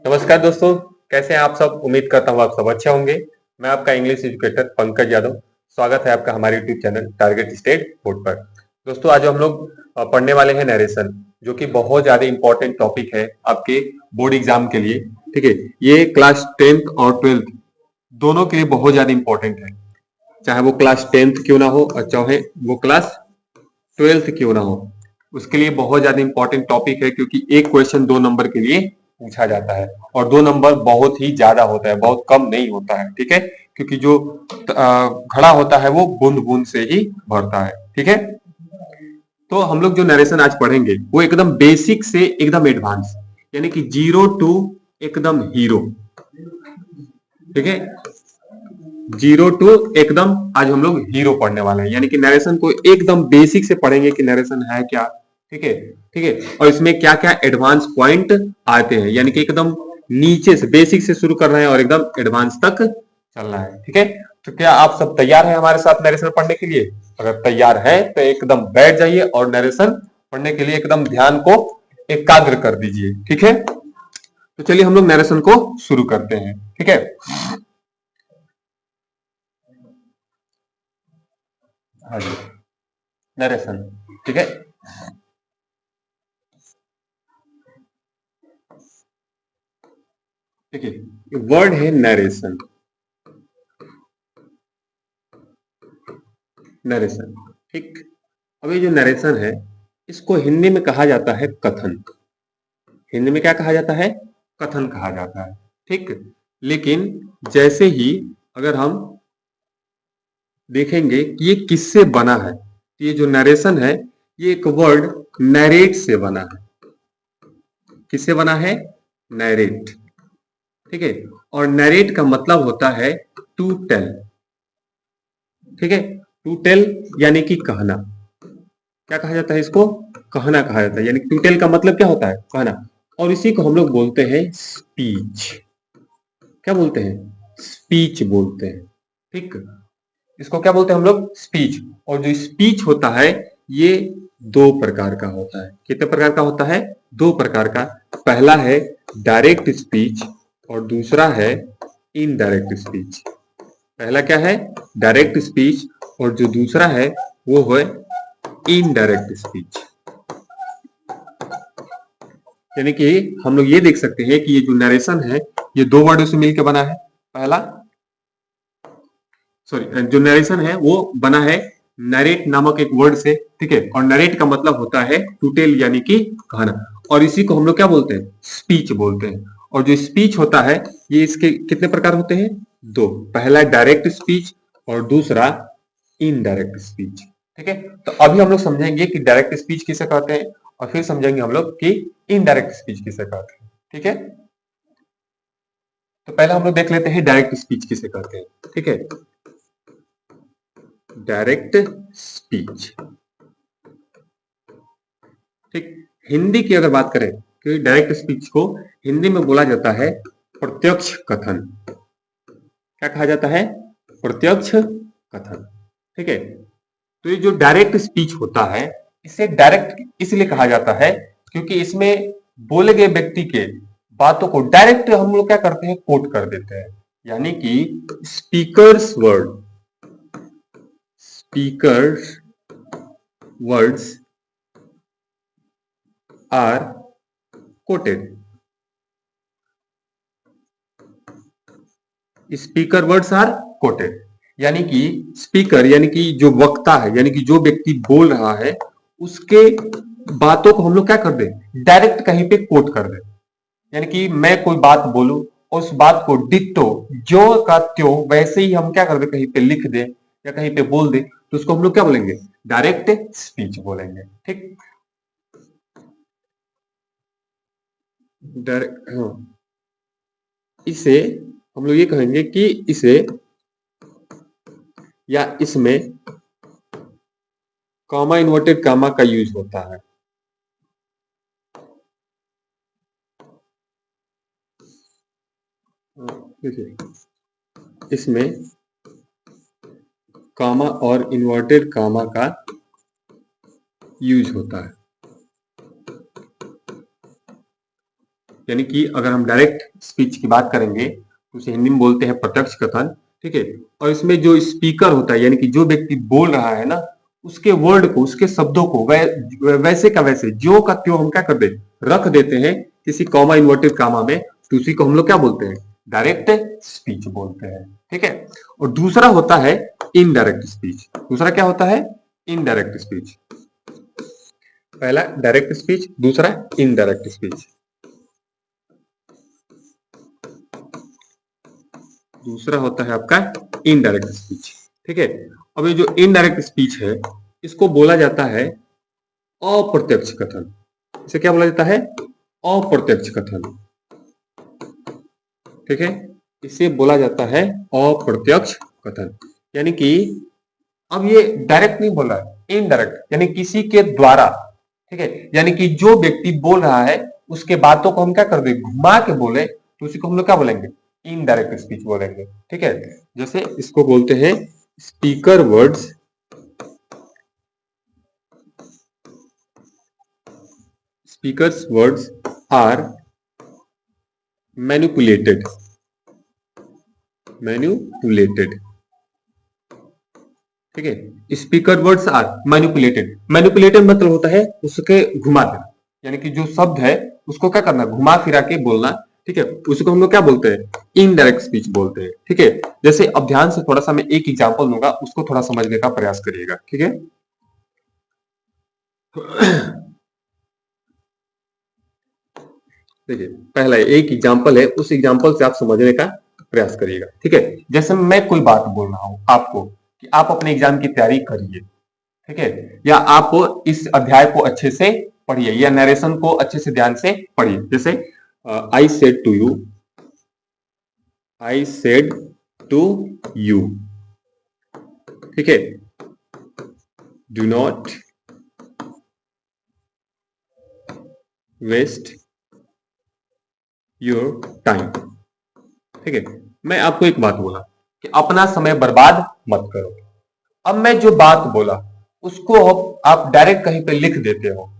नमस्कार दोस्तों, कैसे हैं आप सब? उम्मीद करता हूँ आप सब अच्छे होंगे। मैं आपका इंग्लिश एजुकेटर पंकज यादव। स्वागत है आपका हमारे YouTube channel target state board पर। दोस्तों, आज हम लोग पढ़ने वाले हैं नरेशन, जो कि बहुत ज्यादा इंपॉर्टेंट टॉपिक है आपके बोर्ड एग्जाम के लिए। ठीक है, ये क्लास 10th और 12th दोनों के लिए बहुत ज्यादा इंपॉर्टेंट है। चाहे वो क्लास 10th क्यों ना हो और चाहे वो क्लास 12th क्यों ना हो, उसके लिए बहुत ज्यादा इंपॉर्टेंट टॉपिक है, क्योंकि एक क्वेश्चन 2 नंबर के लिए पूछा जाता है और 2 नंबर बहुत ही ज्यादा होता है, बहुत कम नहीं होता है। ठीक है, क्योंकि जो घड़ा होता है वो बूंद बूंद से ही भरता है। ठीक है, तो हम लोग जो नरेशन आज पढ़ेंगे वो एकदम बेसिक से एकदम एडवांस, यानी कि 0 to एकदम हीरो। ठीक है, 0 to एकदम आज हम लोग हीरो पढ़ने वाले हैं, यानी कि नरेशन को एकदम बेसिक से पढ़ेंगे कि नरेशन है क्या। ठीक है, ठीक है, और इसमें क्या क्या एडवांस पॉइंट आते हैं, यानी कि एकदम नीचे से बेसिक से शुरू कर रहे हैं और एकदम एडवांस तक चलना है। ठीक है, तो क्या आप सब तैयार हैं हमारे साथ नरेशन पढ़ने के लिए? अगर तैयार है तो एकदम बैठ जाइए और नरेशन पढ़ने के लिए एकदम ध्यान को एकाग्र कर दीजिए। ठीक है, तो चलिए हम लोग नरेशन को शुरू करते हैं। ठीक है, हाँ जी, नरेशन। ठीक है, देखिए वर्ड है नरेशन। नरेशन, ठीक। अब ये जो नरेशन है, इसको हिंदी में कहा जाता है कथन। हिंदी में क्या कहा जाता है? कथन कहा जाता है। ठीक, लेकिन जैसे ही अगर हम देखेंगे कि ये किससे बना है, तो ये जो नरेशन है ये एक वर्ड नरेट से बना है। किससे बना है? नरेट। ठीक है, और नरेट का मतलब होता है टू टेल। ठीक है, टू टेल यानी कि कहना। क्या कहा जाता है इसको? कहना कहा जाता है, यानी टू टेल का मतलब क्या होता है? कहना। और इसी को हम लोग बोलते हैं स्पीच। क्या बोलते हैं? स्पीच बोलते हैं। ठीक, इसको क्या बोलते हैं हम लोग? स्पीच। और जो स्पीच होता है ये 2 प्रकार का होता है। कितने प्रकार का होता है? 2 प्रकार का। पहला है डायरेक्ट स्पीच और दूसरा है इनडायरेक्ट स्पीच। पहला क्या है? डायरेक्ट स्पीच, और जो दूसरा है वो है इनडायरेक्ट स्पीच। यानी कि हम लोग ये देख सकते हैं कि ये जो नरेशन है ये 2 वर्डों से मिलकर बना है। पहला, सॉरी, जो नरेशन है वो बना है नरेट नामक एक वर्ड से। ठीक है, और नरेट का मतलब होता है टू टेल यानी कि कहना, और इसी को हम लोग क्या बोलते हैं? स्पीच बोलते हैं। और जो स्पीच होता है ये इसके कितने प्रकार होते हैं? 2। पहला डायरेक्ट स्पीच और दूसरा इनडायरेक्ट स्पीच। ठीक है, तो अभी हम लोग समझेंगे कि डायरेक्ट स्पीच किसे कहते हैं और फिर समझेंगे हम लोग कि इनडायरेक्ट स्पीच किसे कहते हैं। ठीक है, तो पहले हम लोग देख लेते हैं डायरेक्ट स्पीच किसे कहते हैं। ठीक है, डायरेक्ट स्पीच। ठीक, हिंदी की अगर बात करें कि डायरेक्ट स्पीच को हिंदी में बोला जाता है प्रत्यक्ष कथन। क्या कहा जाता है? प्रत्यक्ष कथन। ठीक है, तो ये जो डायरेक्ट स्पीच होता है इसे डायरेक्ट इसलिए कहा जाता है क्योंकि इसमें बोले गए व्यक्ति के बातों को डायरेक्ट हम लोग क्या करते हैं? कोट कर देते हैं। यानी कि speakers word, speakers words are quoted. Speaker words are quoted, यानी कि स्पीकर यानी कि जो वक्ता है, यानी कि जो व्यक्ति बोल रहा है उसके बातों को हम लोग क्या कर दें? डायरेक्ट कहीं पे कोट कर दें। यानी कि मैं कोई बात बोलूं, उस बात को डिट्टो जो का त्यों वैसे ही हम क्या कर दें? कहीं पे लिख दें या कहीं पे बोल दें, तो उसको हम लोग क्या बोलेंगे? डायरेक्ट स्पीच बोलेंगे। ठीक, डायरेक्ट, हाँ, इसे हम लोग ये कहेंगे कि इसे या इसमें कॉमा इन्वर्टेड कॉमा का यूज होता है। देखिए, इसमें कॉमा और इन्वर्टेड कॉमा का यूज होता है। यानी कि अगर हम डायरेक्ट स्पीच की बात करेंगे तो उसे हिंदी में बोलते हैं प्रत्यक्ष कथन, ठीक है। और इसमें जो स्पीकर होता है यानी कि जो व्यक्ति बोल रहा है ना, उसके वर्ड को, उसके शब्दों को वैसे का वैसे, जो का त्यों हम क्या कर दे, रख देते हैं किसी कॉमा इन्वर्टेड कामा में, तो उसी को हम लोग क्या बोलते हैं, डायरेक्ट स्पीच बोलते हैं, ठीक है। और दूसरा होता है इनडायरेक्ट स्पीच। दूसरा क्या होता है, इनडायरेक्ट स्पीच। पहला डायरेक्ट स्पीच, दूसरा इनडायरेक्ट स्पीच। दूसरा होता है आपका इनडायरेक्ट स्पीच, ठीक है। अब ये जो इनडायरेक्ट स्पीच है, इसको बोला जाता है अप्रत्यक्ष कथन। इसे क्या बोला जाता है, अप्रत्यक्ष कथन, ठीक है। इसे बोला जाता है अप्रत्यक्ष कथन, यानी कि अब ये डायरेक्ट नहीं बोल रहा है, इनडायरेक्ट, यानी किसी के द्वारा, ठीक है। यानी कि जो व्यक्ति बोल रहा है उसके बातों को हम क्या कर दे, घुमा के बोले, तो उसी को हम लोग क्या बोलेंगे, इनडायरेक्ट स्पीच बोलेंगे, ठीक है। जैसे इसको बोलते हैं speaker words, speakers words are manipulated, manipulated, ठीक है। Speaker words are manipulated, manipulated मतलब होता है उसके घुमा देना, यानी कि जो शब्द है उसको क्या करना, घुमा फिरा के बोलना, ठीक है। उसको हम लोग क्या बोलते हैं, इनडायरेक्ट स्पीच बोलते हैं, ठीक है। जैसे अब ध्यान से थोड़ा सा मैं एक एग्जांपल दूंगा, उसको थोड़ा समझने का प्रयास करिएगा, ठीक है। देखिए पहला एक एग्जांपल है, उस एग्जांपल से आप समझने का प्रयास करिएगा, ठीक है। जैसे मैं कोई बात बोल रहा हूं आपको कि आप अपने एग्जाम की तैयारी करिए, ठीक है, या आप इस अध्याय को अच्छे से पढ़िए, या नरेशन को अच्छे से ध्यान से पढ़िए। जैसे I said to you, I said to you, ठीक है, do not waste your time, ठीक है। मैं आपको एक बात बोला कि अपना समय बर्बाद मत करो। अब मैं जो बात बोला उसको आप डायरेक्ट कहीं पे लिख देते हो,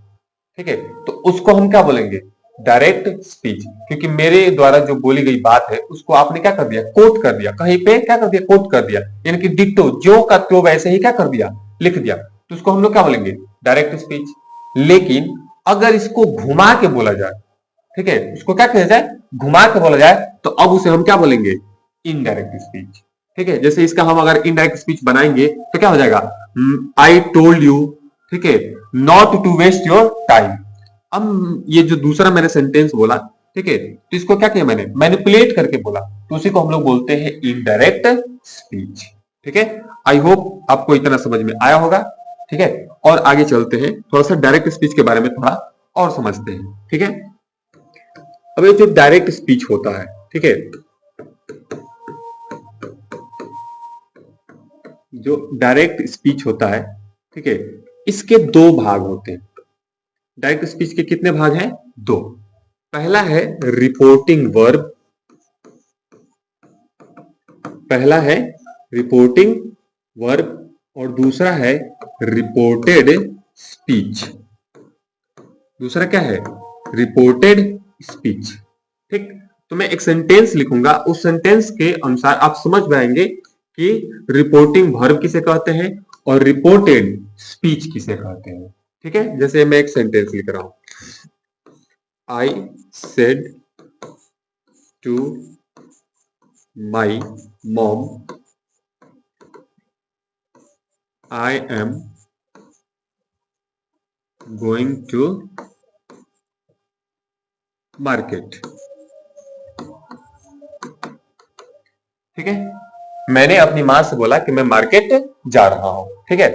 ठीक है, तो उसको हम क्या बोलेंगे, डायरेक्ट स्पीच, क्योंकि मेरे द्वारा जो बोली गई बात है उसको आपने क्या कर दिया, कोट कर दिया, कहीं पे क्या कर दिया, कोट कर दिया, यानी कि डिक्टो जो का त्यो वैसे ही क्या कर दिया, लिख दिया, तो उसको हम लोग क्या बोलेंगे, डायरेक्ट स्पीच। लेकिन अगर इसको घुमा के बोला जाए, ठीक है, उसको क्या कहा जाए, घुमा के बोला जाए, तो अब उसे हम क्या बोलेंगे, इनडायरेक्ट स्पीच, ठीक है। जैसे इसका हम अगर इनडायरेक्ट स्पीच बनाएंगे तो क्या हो जाएगा, आई टोल्ड यू, ठीक है, not to waste your time. अब ये जो दूसरा मैंने सेंटेंस बोला, ठीक है, तो इसको क्या किया मैंने, मैनिपुलेट करके बोला, तो उसी को हम लोग बोलते हैं इनडायरेक्ट स्पीच, ठीक है। आई होप आपको इतना समझ में आया होगा, ठीक है। और आगे चलते हैं, थोड़ा सा डायरेक्ट स्पीच के बारे में थोड़ा और समझते हैं, ठीक है। अब ये जो डायरेक्ट स्पीच होता है, ठीक है, जो डायरेक्ट स्पीच होता है, ठीक है, इसके दो भाग होते हैं। डायरेक्ट स्पीच के कितने भाग हैं, दो। पहला है रिपोर्टिंग वर्ब, पहला है रिपोर्टिंग वर्ब और दूसरा है रिपोर्टेड स्पीच। दूसरा क्या है, रिपोर्टेड स्पीच, ठीक। तो मैं एक सेंटेंस लिखूंगा, उस सेंटेंस के अनुसार आप समझ पाएंगे कि रिपोर्टिंग वर्ब किसे कहते हैं और रिपोर्टेड स्पीच किसे कहते हैं, ठीक है। जैसे मैं एक सेंटेंस लिख रहा हूं, I said to my mom I am going to market, ठीक है। मैंने अपनी मां से बोला कि मैं मार्केट जा रहा हूं, ठीक है।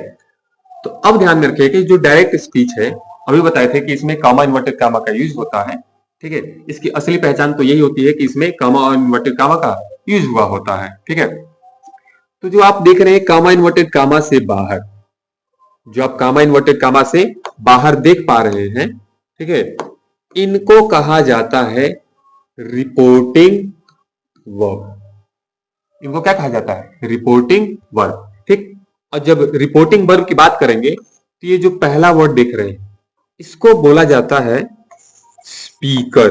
तो अब ध्यान में रखिए कि जो डायरेक्ट स्पीच है, अभी बताए थे कि इसमें कामा इन्वर्टेड कामा का यूज होता है, ठीक है। इसकी असली पहचान तो यही होती है कि इसमें कामा और इन्वर्टेड कामा का यूज हुआ होता है, ठीक है। तो जो आप देख रहे हैं कामा इन्वर्टेड कामा से बाहर, जो आप कामा इन्वर्टेड कामा से बाहर देख पा रहे हैं, ठीक है, इनको कहा जाता है रिपोर्टिंग वर्ब। इनको क्या कहा जाता है, रिपोर्टिंग वर्ब, ठीक। और जब रिपोर्टिंग वर्ब की बात करेंगे तो ये जो पहला वर्ड देख रहे हैं, इसको बोला जाता है स्पीकर,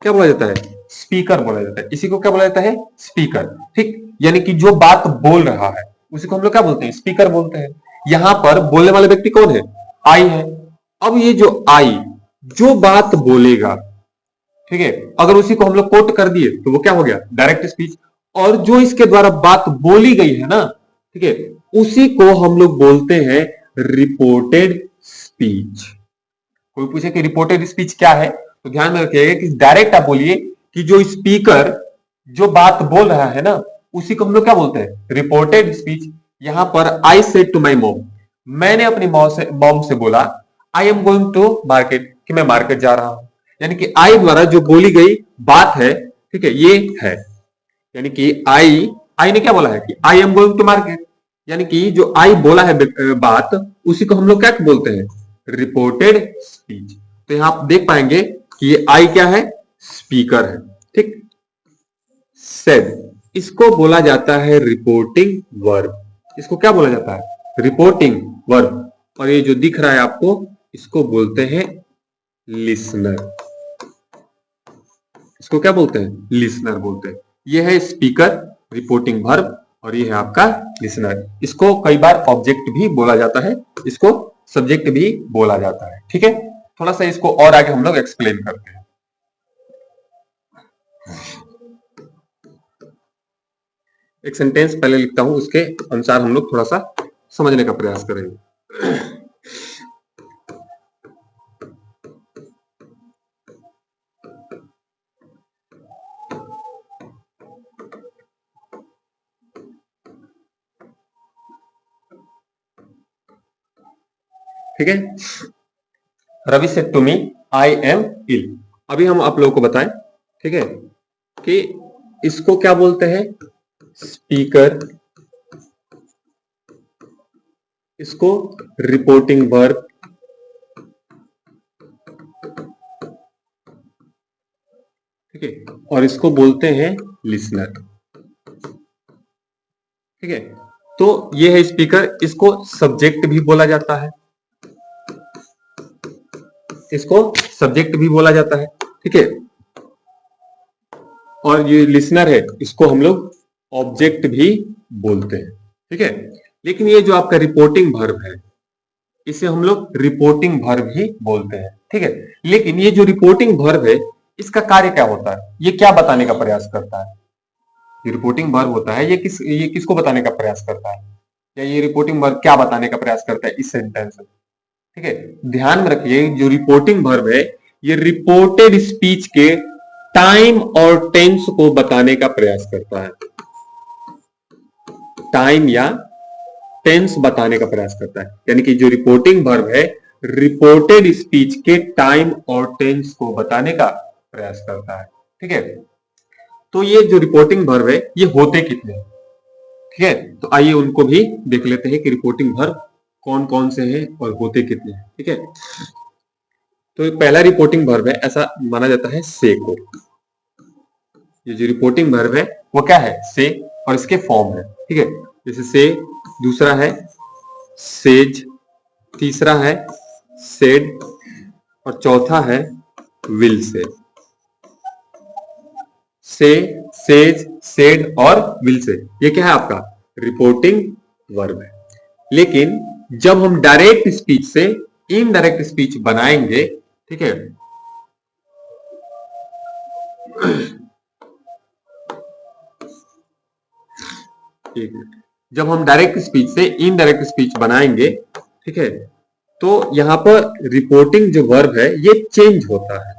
क्या बोला जाता है? स्पीकर बोला जाता है। इसी को क्या बोला जाता है? स्पीकर। ठीक, यानी कि जो बात बोल रहा है उसी को हम लोग क्या बोलते हैं? स्पीकर बोलते हैं। यहां पर बोलने वाले व्यक्ति कौन है? आई है। अब ये जो आई जो बात बोलेगा, ठीक है, अगर उसी को हम लोग कोट कर दिए तो वो क्या हो गया? Direct speech. और जो इसके द्वारा बात बोली गई है ना, ठीक है, उसी को हम लोग बोलते हैं रिपोर्टेड स्पीच। कोई पूछे कि रिपोर्टेड स्पीच क्या है, तो ध्यान में रखिएगा कि डायरेक्ट आप बोलिए कि जो स्पीकर जो बात बोल रहा है ना, उसी को हम लोग क्या बोलते हैं? Reported speech. यहां पर I said to my mom, मैंने अपनी मॉम से बोला I am going to market, कि मैं मार्केट जा रहा हूं। यानी कि आई द्वारा जो बोली गई बात है, ठीक है, ये है। यानी कि आई ने क्या बोला है कि I am going to market, यानी कि जो आई बोला है बात, उसी को हम लोग क्या बोलते हैं? Reported speech. तो यहां आप देख पाएंगे कि ये आई क्या है? स्पीकर है। ठीक, सेड, इसको बोला जाता है रिपोर्टिंग वर्ब। इसको क्या बोला जाता है? Reporting verb. और ये जो दिख रहा है आपको, इसको बोलते हैं लिसनर। इसको क्या बोलते हैं? लिसनर बोलते हैं। ये है स्पीकर, रिपोर्टिंग वर्ब, और ये है आपका लिसनर। इसको कई बार ऑब्जेक्ट भी बोला जाता है, इसको सब्जेक्ट भी बोला जाता है। ठीक है, थोड़ा सा इसको और आगे हम लोग एक्सप्लेन करते हैं। एक सेंटेंस पहले लिखता हूं, उसके अनुसार हम लोग थोड़ा सा समझने का प्रयास करेंगे। ठीक है, Ravi said to me I am ill. अभी हम आप लोगों को बताएं, ठीक है, कि इसको क्या बोलते हैं? स्पीकर, इसको रिपोर्टिंग वर्ब, ठीक है, और इसको बोलते हैं लिसनर। ठीक है, तो ये है स्पीकर, इसको सब्जेक्ट भी बोला जाता है, इसको सब्जेक्ट भी बोला जाता है। ठीक है, और ये लिसनर है, इसको हम लोग ऑब्जेक्ट भी बोलते हैं। ठीक है, लेकिन ये जो आपका रिपोर्टिंग वर्ब है, इसे हम लोग रिपोर्टिंग वर्ब ही बोलते हैं। ठीक है, लेकिन ये जो रिपोर्टिंग वर्ब है, इसका कार्य क्या होता है? ये क्या बताने का प्रयास करता है? ये रिपोर्टिंग वर्ब होता है, ये किसको बताने का प्रयास करता है, या ये रिपोर्टिंग वर्ब क्या बताने का प्रयास करता है इस सेंटेंस में? ठीक है, ध्यान में रखिए, जो रिपोर्टिंग वर्ब है, ये रिपोर्टेड स्पीच के टाइम और टेंस को बताने का प्रयास करता है। टाइम या टेंस बताने का प्रयास करता है, यानी कि जो रिपोर्टिंग वर्ब है, रिपोर्टेड स्पीच के टाइम और टेंस को बताने का प्रयास करता है। ठीक है, तो ये जो रिपोर्टिंग वर्ब है, ये होते कितने हैं? ठीक है, तो आइए उनको भी देख लेते हैं कि रिपोर्टिंग वर्ब कौन कौन से हैं और होते कितने हैं। ठीक है, तो पहला रिपोर्टिंग वर्ब है, ऐसा माना जाता है से को। ये जो रिपोर्टिंग वर्ब है वो क्या है? से, और इसके फॉर्म है। ठीक है, जैसे से, दूसरा है सेज, तीसरा है सेड, और चौथा है विल से। से, सेज, सेड और विल से, ये क्या है? आपका रिपोर्टिंग वर्ब है। लेकिन जब हम डायरेक्ट स्पीच से इनडायरेक्ट स्पीच बनाएंगे, ठीक है, एक मिनट, जब हम डायरेक्ट स्पीच से इनडायरेक्ट स्पीच बनाएंगे, ठीक है, तो यहां पर रिपोर्टिंग जो वर्ब है ये चेंज होता है।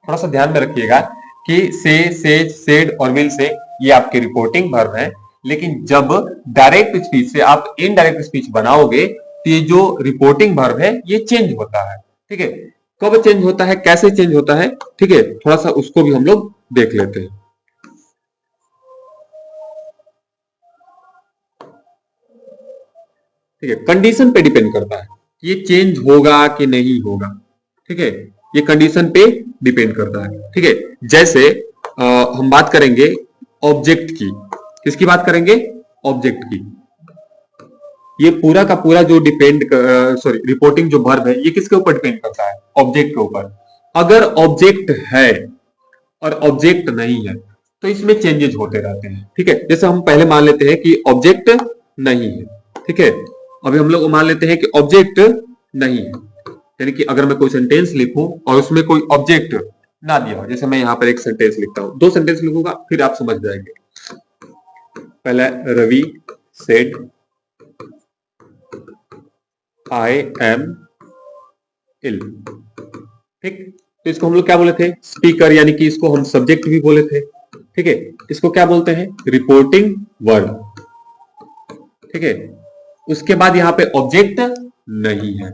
थोड़ा सा ध्यान में रखिएगा कि से, सेज, सेड और विल से ये आपके रिपोर्टिंग वर्ब है, लेकिन जब डायरेक्ट स्पीच से आप इनडायरेक्ट स्पीच बनाओगे तो ये जो रिपोर्टिंग वर्ब है ये चेंज होता है। ठीक है, कब चेंज होता है, कैसे चेंज होता है, ठीक है, थोड़ा सा उसको भी हम लोग देख लेते हैं। ठीक है, कंडीशन पे डिपेंड करता है कि ये चेंज होगा कि नहीं होगा। ठीक है, ये कंडीशन पे डिपेंड करता है। ठीक है, जैसे हम बात करेंगे ऑब्जेक्ट की। किसकी बात करेंगे? ऑब्जेक्ट की। ये पूरा का पूरा जो रिपोर्टिंग जो वर्ब है, ये किसके ऊपर डिपेंड करता है? ऑब्जेक्ट के ऊपर। अगर ऑब्जेक्ट है और ऑब्जेक्ट नहीं है, तो इसमें चेंजेस होते रहते हैं। ठीक है, जैसे हम पहले मान लेते हैं कि ऑब्जेक्ट नहीं है। ठीक है, अभी हम लोग मान लेते हैं कि ऑब्जेक्ट नहीं है, यानी कि अगर मैं कोई सेंटेंस लिखूं और उसमें कोई ऑब्जेक्ट ना दिया हो, जैसे मैं यहाँ पर एक सेंटेंस लिखता हूं, दो सेंटेंस लिखूंगा फिर आप समझ जाएंगे। पहला Ravi said I am ill. ठीक, तो इसको हम लोग क्या बोले थे? स्पीकर, यानी कि इसको हम सब्जेक्ट भी बोले थे। ठीक है, इसको क्या बोलते हैं? Reporting verb. ठीक है, उसके बाद यहाँ पे ऑब्जेक्ट नहीं है,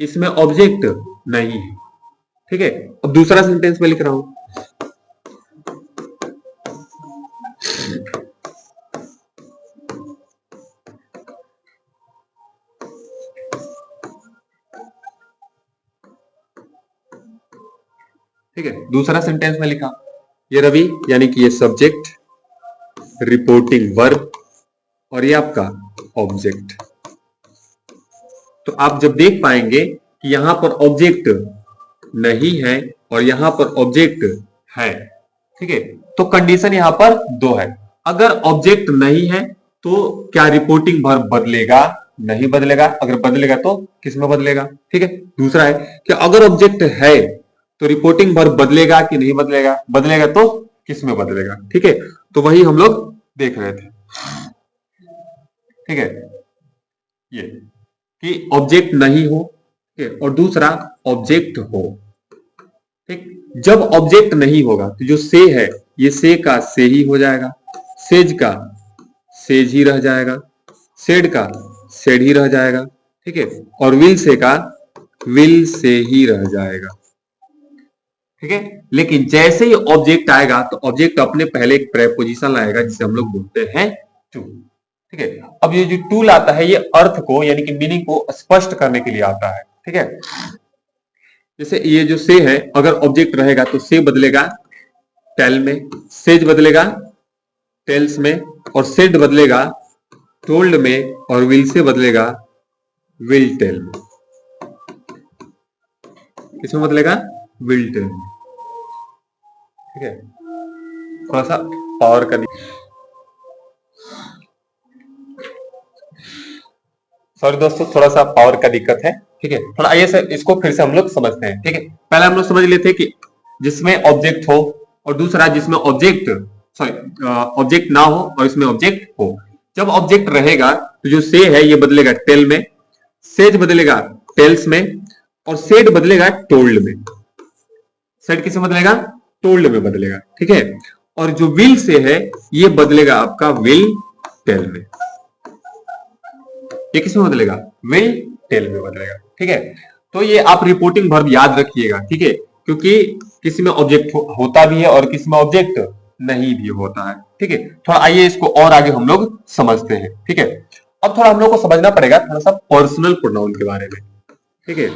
इसमें ऑब्जेक्ट नहीं है। ठीक है, अब दूसरा सेंटेंस में लिख रहा हूं। ठीक है, दूसरा सेंटेंस में लिखा ये रवि, यानी कि ये सब्जेक्ट, रिपोर्टिंग वर्ब और ये आपका ऑब्जेक्ट। तो आप जब देख पाएंगे कि यहां पर ऑब्जेक्ट नहीं है और यहां पर ऑब्जेक्ट है, ठीक है, तो कंडीशन यहां पर दो है। अगर ऑब्जेक्ट नहीं है तो क्या रिपोर्टिंग वर्ब बदलेगा? नहीं बदलेगा। अगर बदलेगा तो किस में बदलेगा? ठीक है, दूसरा है कि अगर ऑब्जेक्ट है तो रिपोर्टिंग वर्ब बदलेगा कि नहीं बदलेगा? बदलेगा तो किस में बदलेगा? ठीक है, तो वही हम लोग देख रहे थे। ठीक है, ये कि ऑब्जेक्ट नहीं हो, ठीक है, और दूसरा ऑब्जेक्ट हो। ठीक, जब ऑब्जेक्ट नहीं होगा तो जो से है ये से का से ही हो जाएगा, सेज का सेज ही रह जाएगा, सेड का सेड ही रह जाएगा। ठीक है, और विल से का विल से ही रह जाएगा। ठीक है, लेकिन जैसे ही ऑब्जेक्ट आएगा तो ऑब्जेक्ट अपने पहले एक प्रेपोजिशन लाएगा जिसे हम लोग बोलते हैं टू। ठीक है, अब ये जो टूल आता है ये अर्थ को यानी कि मीनिंग को स्पष्ट करने के लिए आता है। ठीक है, जैसे ये जो से है, अगर ऑब्जेक्ट रहेगा तो से बदलेगा टेल में, सेज बदलेगा टेल्स में, और सेड बदलेगा टोल्ड में, और विल से बदलेगा विल टेल में। किसमें बदलेगा? विल टेल में। ठीक है, थोड़ा सा पावर का सॉरी दोस्तों, थोड़ा सा पावर का दिक्कत है। ठीक है, थोड़ा आइए से इसको फिर से हम लोग समझते हैं। ठीक है, पहले हम लोग समझ लेते हैं कि जिसमें ऑब्जेक्ट हो और दूसरा जिसमें ऑब्जेक्ट ऑब्जेक्ट ना हो और इसमें ऑब्जेक्ट हो। जब ऑब्जेक्ट रहेगा तो जो से है ये बदलेगा टेल में, सेज बदलेगा टेल्स में, और सेड बदलेगा टोल्ड में। सेड किसे बदलेगा? टोल्ड में बदलेगा। ठीक है, और जो विल से है ये बदलेगा आपका विल टेल में। ये किसमें बदलेगा? विल टेल में बदलेगा। ठीक है, तो ये आप रिपोर्टिंग वर्ब याद रखिएगा। ठीक है, क्योंकि किसी में ऑब्जेक्ट होता भी है और किसी में ऑब्जेक्ट नहीं भी होता है। ठीक है, थोड़ा आइए इसको और आगे हम लोग समझते हैं। ठीक है, अब थोड़ा हम लोग को समझना पड़ेगा थोड़ा सा पर्सनल प्रोनाउन के बारे में। ठीक है,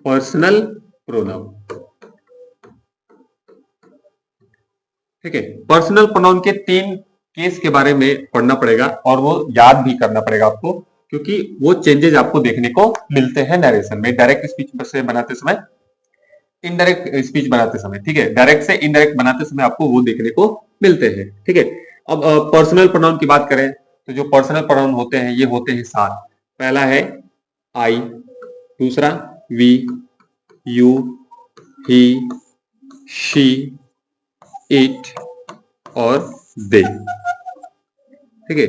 पर्सनल प्रोनाउन। ठीक है, पर्सनल प्रोनाउन के 3 केस के बारे में पढ़ना पड़ेगा और वो याद भी करना पड़ेगा आपको, क्योंकि वो चेंजेस आपको देखने को मिलते हैं नरेशन में, डायरेक्ट स्पीच से बनाते समय, इनडायरेक्ट स्पीच बनाते समय। ठीक है, डायरेक्ट से इनडायरेक्ट बनाते समय आपको वो देखने को मिलते हैं। ठीक है, अब पर्सनल प्रोनाउन की बात करें तो जो पर्सनल प्रोनाउन होते हैं ये होते हैं 7। पहला है आई, दूसरा we, you, he, she, it और दे। ठीक है,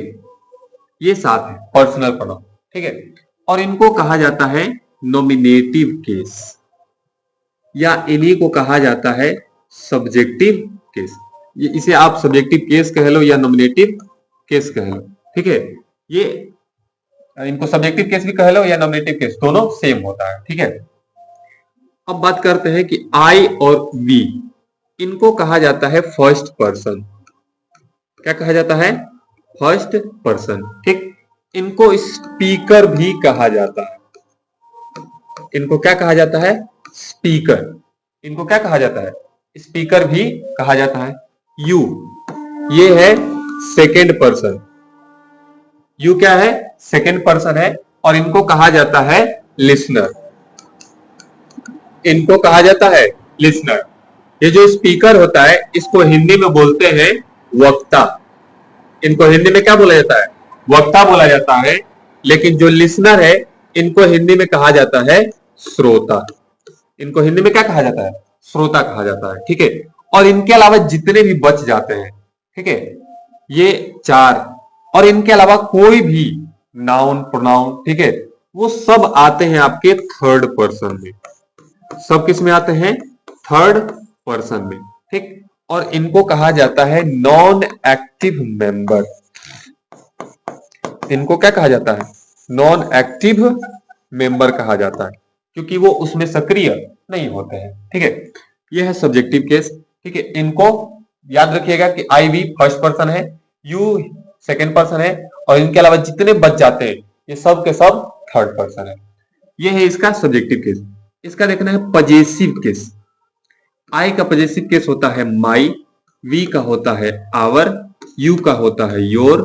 ये 7 है पर्सनल प्रोनाउन। ठीक है, और इनको कहा जाता है नॉमिनेटिव केस, या इन्हीं को कहा जाता है सब्जेक्टिव केस। इसे आप सब्जेक्टिव केस कह लो या नॉमिनेटिव केस कह लो। ठीक है, ये इनको सब्जेक्टिव केस भी कह लो या नॉमिनेटिव केस, दोनों सेम होता है। ठीक है, अब बात करते हैं कि आई और वी, इनको कहा जाता है फर्स्ट पर्सन। क्या कहा जाता है? First person. ठीक, इनको स्पीकर भी कहा जाता है। इनको क्या कहा जाता है? स्पीकर। इनको क्या कहा जाता है? स्पीकर भी कहा जाता है। यू, ये है सेकेंड पर्सन। यू क्या है? सेकेंड पर्सन है, और इनको कहा जाता है लिसनर। इनको कहा जाता है लिसनर। ये जो स्पीकर होता है इसको हिंदी में बोलते हैं वक्ता। इनको हिंदी में क्या बोला जाता है? वक्ता बोला जाता है। लेकिन जो लिसनर है इनको हिंदी में कहा जाता है श्रोता। इनको हिंदी में क्या कहा जाता है? श्रोता कहा जाता है। ठीक है। और इनके अलावा जितने भी बच जाते हैं, ठीक है, ये चार, और इनके अलावा कोई भी नाउन प्रोनाउन, ठीक है, वो सब आते हैं आपके थर्ड पर्सन में। सब किस में आते हैं? थर्ड पर्सन में। ठीक। और इनको कहा जाता है नॉन एक्टिव मेंबर। इनको क्या कहा जाता है? नॉन एक्टिव मेंबर कहा जाता है, क्योंकि वो उसमें सक्रिय नहीं होते हैं। ठीक है। ये है सब्जेक्टिव केस। ठीक है। इनको याद रखिएगा कि आई भी फर्स्ट पर्सन है, यू सेकेंड पर्सन है, और इनके अलावा जितने बच जाते हैं ये सब के सब थर्ड पर्सन है। ये है इसका सब्जेक्टिव केस। इसका देखना है पजेसिव केस। आई का पजेसिव केस होता है माई, वी का होता है आवर, यू का होता है योर,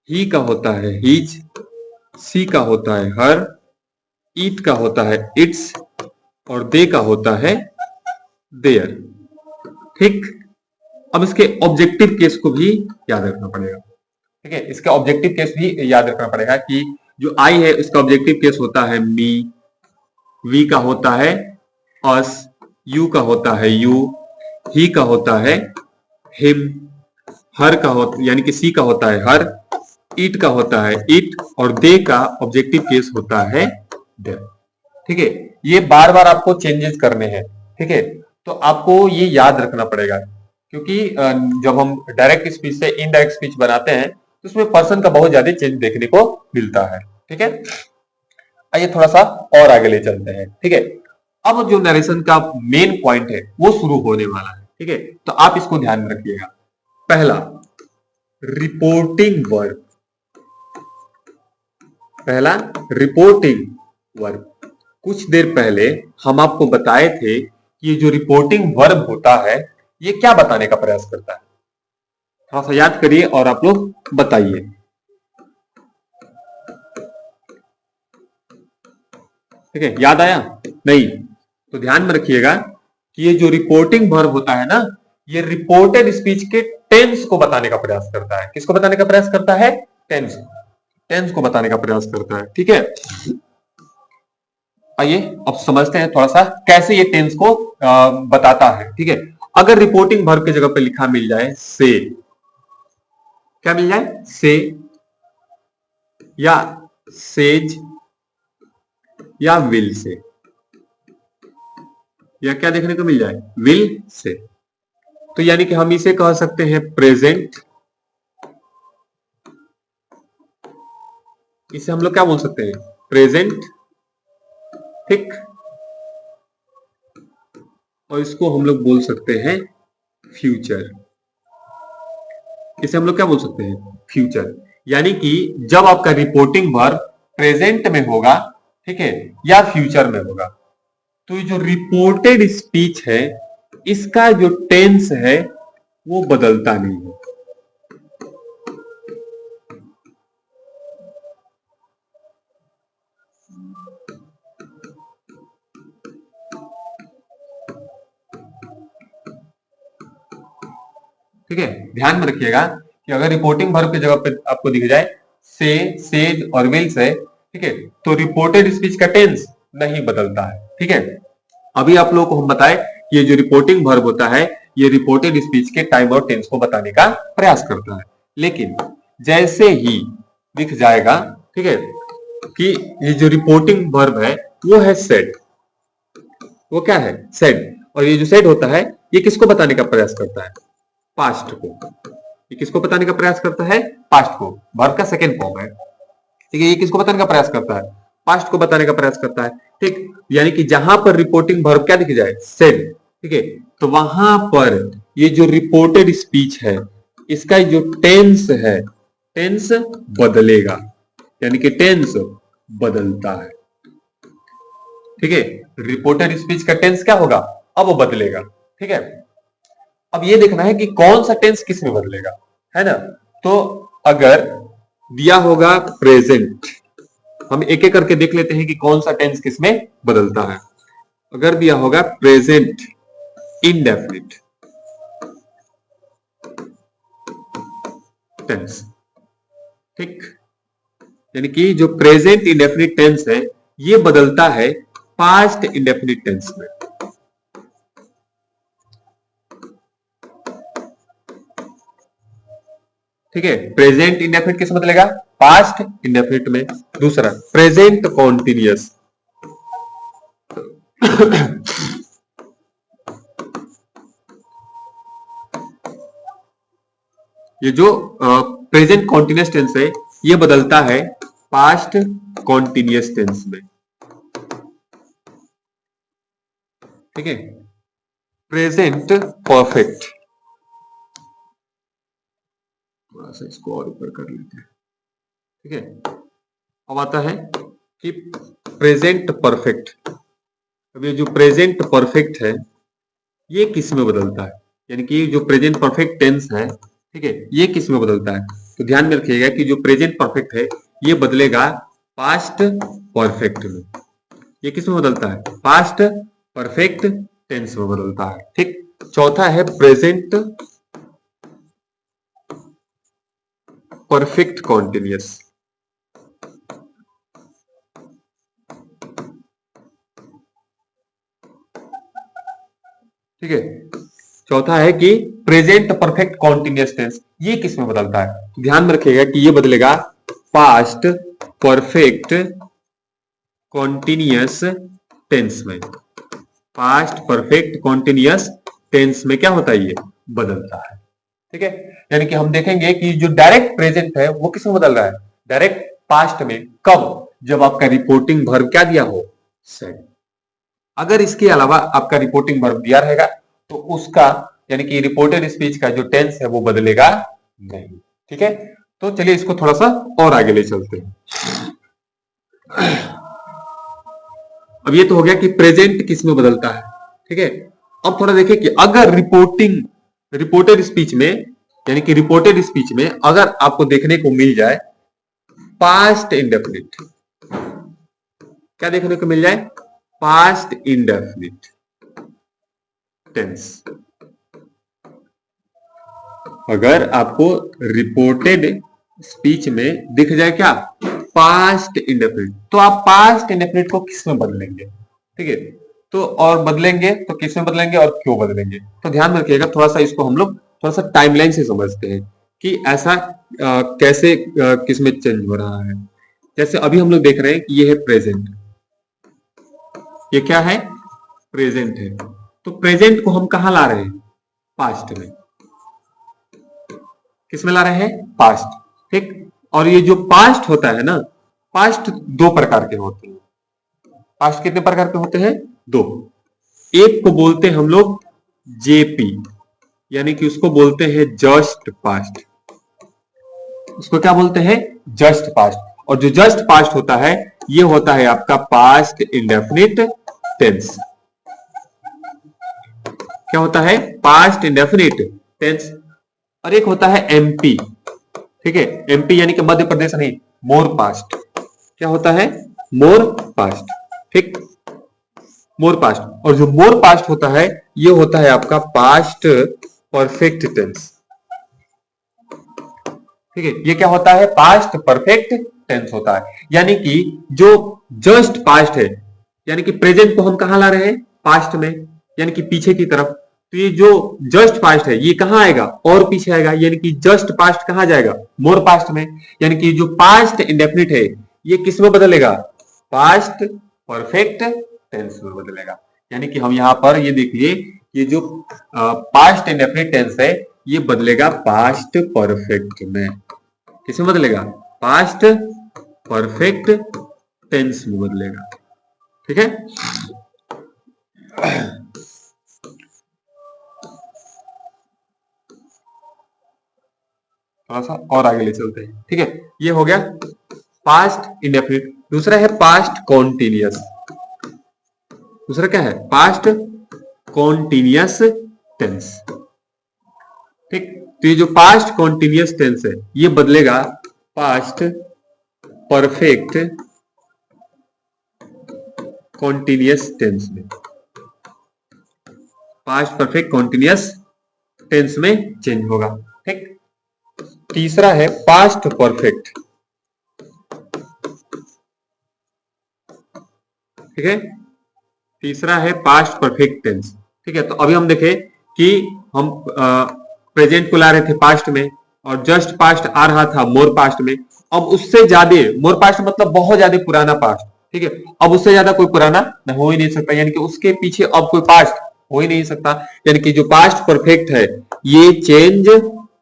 ही का होता है हिज, सी का होता है हर, ईट का होता है इट्स, और दे का होता है देयर। ठीक। अब इसके ऑब्जेक्टिव केस को भी याद रखना पड़ेगा। ठीक है। इसका ऑब्जेक्टिव केस भी याद रखना पड़ेगा कि जो आई है उसका ऑब्जेक्टिव केस होता है मी, वी का होता है अस, यू का होता है यू, ही का होता है हिम, हर का होता यानी कि सी का होता है हर, ईट का होता है इट, और दे का ऑब्जेक्टिव केस होता है देयर। ठीक है। ये बार बार आपको चेंजेस करने हैं। ठीक है। तो आपको ये याद रखना पड़ेगा, क्योंकि जब हम डायरेक्ट स्पीच से इनडायरेक्ट स्पीच बनाते हैं तो उसमें पर्सन का बहुत ज्यादा चेंज देखने को मिलता है। ठीक है। आइए थोड़ा सा और आगे ले चलते हैं। ठीक है। अब जो नरेशन का मेन पॉइंट है वो शुरू होने वाला है। ठीक है। तो आप इसको ध्यान में रखिएगा। पहला, रिपोर्टिंग वर्ब। पहला, रिपोर्टिंग वर्ब। कुछ देर पहले हम आपको बताए थे कि ये जो रिपोर्टिंग वर्ब होता है ये क्या बताने का प्रयास करता है? थोड़ा सा याद करिए और आप लोग बताइए। ठीक है। याद आया? नहीं तो ध्यान में रखिएगा कि ये जो रिपोर्टिंग वर्ब होता है ना, ये रिपोर्टेड स्पीच के टेंस को बताने का प्रयास करता है। किसको बताने का प्रयास करता है? टेंस। टेंस को बताने का प्रयास करता है। ठीक है। आइए अब समझते हैं थोड़ा सा कैसे ये टेंस को बताता है। ठीक है। अगर रिपोर्टिंग वर्ब की जगह पे लिखा मिल जाए से, क्या मिल जाए? से, या सेज, या विल से, या क्या देखने को मिल जाए? Will say. तो यानी कि हम इसे कह सकते हैं प्रेजेंट। इसे हम लोग क्या बोल सकते हैं? प्रेजेंट। ठीक। और इसको हम लोग बोल सकते हैं फ्यूचर। इसे हम लोग क्या बोल सकते हैं? फ्यूचर। यानी कि जब आपका रिपोर्टिंग वर्ब प्रेजेंट में होगा, ठीक है, या फ्यूचर में होगा, तो ये जो रिपोर्टेड स्पीच है इसका जो टेंस है वो बदलता नहीं है। ठीक है। ध्यान में रखिएगा कि अगर रिपोर्टिंग वर्ब की जगह पे आपको दिख जाए से, सेज और विल से, ठीक है, तो रिपोर्टेड स्पीच का टेंस नहीं बदलता है। ठीक है। अभी आप लोगों को हम बताए ये जो रिपोर्टिंग वर्ब होता है ये रिपोर्टेड स्पीच के टाइम और टेंस को बताने का प्रयास करता है। लेकिन जैसे ही दिख जाएगा, ठीक है, कि ये जो रिपोर्टिंग वर्ब है वो है सेड। वो क्या है? सेड। और ये जो सेड होता है ये किसको बताने का प्रयास करता है? पास्ट को। ये किसको बताने का प्रयास करता है? पास्ट को। वर्ब का सेकेंड फॉर्म है। ठीक है। ये किसको बताने का प्रयास करता है? पास्ट को बताने का प्रयास करता है। ठीक। यानी कि जहां पर रिपोर्टिंग वर्ब क्या दिख जाए? सेड। ठीक है। तो वहां पर ये जो रिपोर्टेड स्पीच है इसका जो टेंस है, टेंस बदलेगा। यानी कि टेंस बदलता है। ठीक है। रिपोर्टेड स्पीच का टेंस क्या होगा? अब वो बदलेगा। ठीक है। अब ये देखना है कि कौन सा टेंस किस में बदलेगा, है ना? तो अगर दिया होगा प्रेजेंट, हम एक एक करके देख लेते हैं कि कौन सा टेंस किस में बदलता है। अगर दिया होगा प्रेजेंट, इंडेफिनिट टेंस। ठीक, यानी कि जो प्रेजेंट इंडेफिनिट टेंस है ये बदलता है पास्ट इंडेफिनिट टेंस में। ठीक है, प्रेजेंट इंडेफिनिट किस में बदलेगा? पास्ट इंडेफिनिट में। दूसरा प्रेजेंट कॉन्टिन्यूअस। ये जो प्रेजेंट कॉन्टिन्यूअस टेंस है ये बदलता है पास्ट कॉन्टिन्यूअस टेंस में। ठीक है, प्रेजेंट परफेक्ट, थोड़ा सा इसको और ऊपर कर लेते हैं। ठीक है, अब आता है कि प्रेजेंट परफेक्ट। अब ये जो प्रेजेंट परफेक्ट है ये किस में बदलता है? यानी कि जो प्रेजेंट परफेक्ट टेंस है, ठीक है, ये किस में बदलता है? तो ध्यान में रखिएगा कि जो प्रेजेंट परफेक्ट है ये बदलेगा पास्ट परफेक्ट में। ये किस में बदलता है? पास्ट परफेक्ट टेंस में बदलता है। ठीक, चौथा है प्रेजेंट परफेक्ट कॉन्टिन्यूअस। ठीक है, चौथा है कि प्रेजेंट परफेक्ट कॉन्टिन्यूअस टेंस, ये किस में बदलता है? तो ध्यान में रखिएगा कि ये बदलेगा पास्ट परफेक्ट कॉन्टिन्यूअस टेंस में। पास्ट परफेक्ट कॉन्टिन्यूअस टेंस में क्या होता है? ये बदलता है। ठीक है, यानी कि हम देखेंगे कि जो डायरेक्ट प्रेजेंट है वो किस में बदल रहा है? डायरेक्ट पास्ट में। कब? जब आपका रिपोर्टिंग वर्ब क्या दिया हो? सेड। अगर इसके अलावा आपका रिपोर्टिंग वर्ब दिया रहेगा तो उसका यानी कि रिपोर्टेड स्पीच का जो टेंस है वो बदलेगा नहीं। ठीक है, तो चलिए इसको थोड़ा सा और आगे ले चलते हैं। अब ये तो हो गया कि प्रेजेंट किस में बदलता है। ठीक है, अब थोड़ा देखिए कि अगर रिपोर्टेड स्पीच में, यानी कि रिपोर्टेड स्पीच में अगर आपको देखने को मिल जाए पास्ट इंडेफिनिट, क्या देखने को मिल जाए? Past indefinite tense. अगर आपको रिपोर्टेड स्पीच में दिख जाए क्या? पास्ट इंडेफिनिट, तो आप पास्ट इंडेफिनिट को किस में बदलेंगे? ठीक है, तो और बदलेंगे तो किस में बदलेंगे और क्यों बदलेंगे? तो ध्यान में रखिएगा, थोड़ा सा इसको हम लोग थोड़ा सा टाइमलाइन से समझते हैं कि ऐसा कैसे किस में चेंज हो रहा है। जैसे अभी हम लोग देख रहे हैं कि ये है प्रेजेंट, ये क्या है? प्रेजेंट है। तो प्रेजेंट को हम कहां ला रहे हैं? पास्ट में। किस में ला रहे हैं? पास्ट। ठीक, और ये जो पास्ट होता है ना, पास्ट दो प्रकार के होते हैं। पास्ट कितने प्रकार के होते हैं? दो। एक को बोलते हैं हम लोग जेपी, यानी कि उसको बोलते हैं जस्ट पास्ट। उसको क्या बोलते हैं? Just passed. और जो जस्ट पास्ट होता है ये होता है आपका पास्ट इंडेफिनिट टेंस। क्या होता है? Past indefinite tense. और एक होता है एमपी। ठीक है, एमपी यानी कि मध्य प्रदेश नहीं, मोर पास्ट। क्या होता है? मोर पास्ट। ठीक, मोर पास्ट। और जो मोर पास्ट होता है ये होता है आपका पास्ट परफेक्ट टेंस। ठीक है, ये क्या होता है? पास्ट परफेक्ट टेंस होता है। यानी कि जो जस्ट पास्ट है, यानी कि प्रेजेंट को हम कहां ला रहे हैं? पास्ट में, यानी कि पीछे की तरफ। तो ये जो जस्ट पास्ट है ये कहां आएगा? और पीछे आएगा, यानी कि जस्ट पास्ट कहां जाएगा? मोर पास्ट में। यानी कि जो पास्ट इंडेफिनिट है ये किस में बदलेगा? पास्ट परफेक्ट टेंस में बदलेगा। यानी कि हम यहां पर ये देखिए, ये जो पास्ट इंडेफिनिट टेंस है ये बदलेगा पास्ट परफेक्ट में। किसमें बदलेगा? पास्ट परफेक्ट टेंस में बदलेगा। ठीक है, थोड़ा सा और आगे ले चलते हैं। ठीक है, ये हो गया पास्ट इंडेफिनिट। दूसरा है पास्ट कॉन्टिन्यूअस। दूसरा क्या है? Past continuous tense. ठीक, तो ये जो पास्ट कॉन्टिन्यूअस टेंस है ये बदलेगा पास्ट परफेक्ट कॉन्टिन्यूअस टेंस में। पास्ट परफेक्ट कॉन्टिन्यूअस टेंस में चेंज होगा। ठीक, तीसरा है पास्ट परफेक्ट। ठीक है, तीसरा है पास्ट परफेक्ट टेंस। ठीक है, तो अभी हम देखें कि हम प्रेजेंट को ला रहे थे पास्ट में और जस्ट पास्ट आ रहा था मोर पास्ट में। अब उससे ज्यादा, मोर पास्ट मतलब बहुत ज्यादा पुराना पास्ट। ठीक है, अब उससे ज्यादा कोई पुराना हो ही नहीं सकता, यानी कि उसके पीछे अब कोई पास्ट हो ही नहीं सकता। यानी कि जो पास्ट परफेक्ट है ये चेंज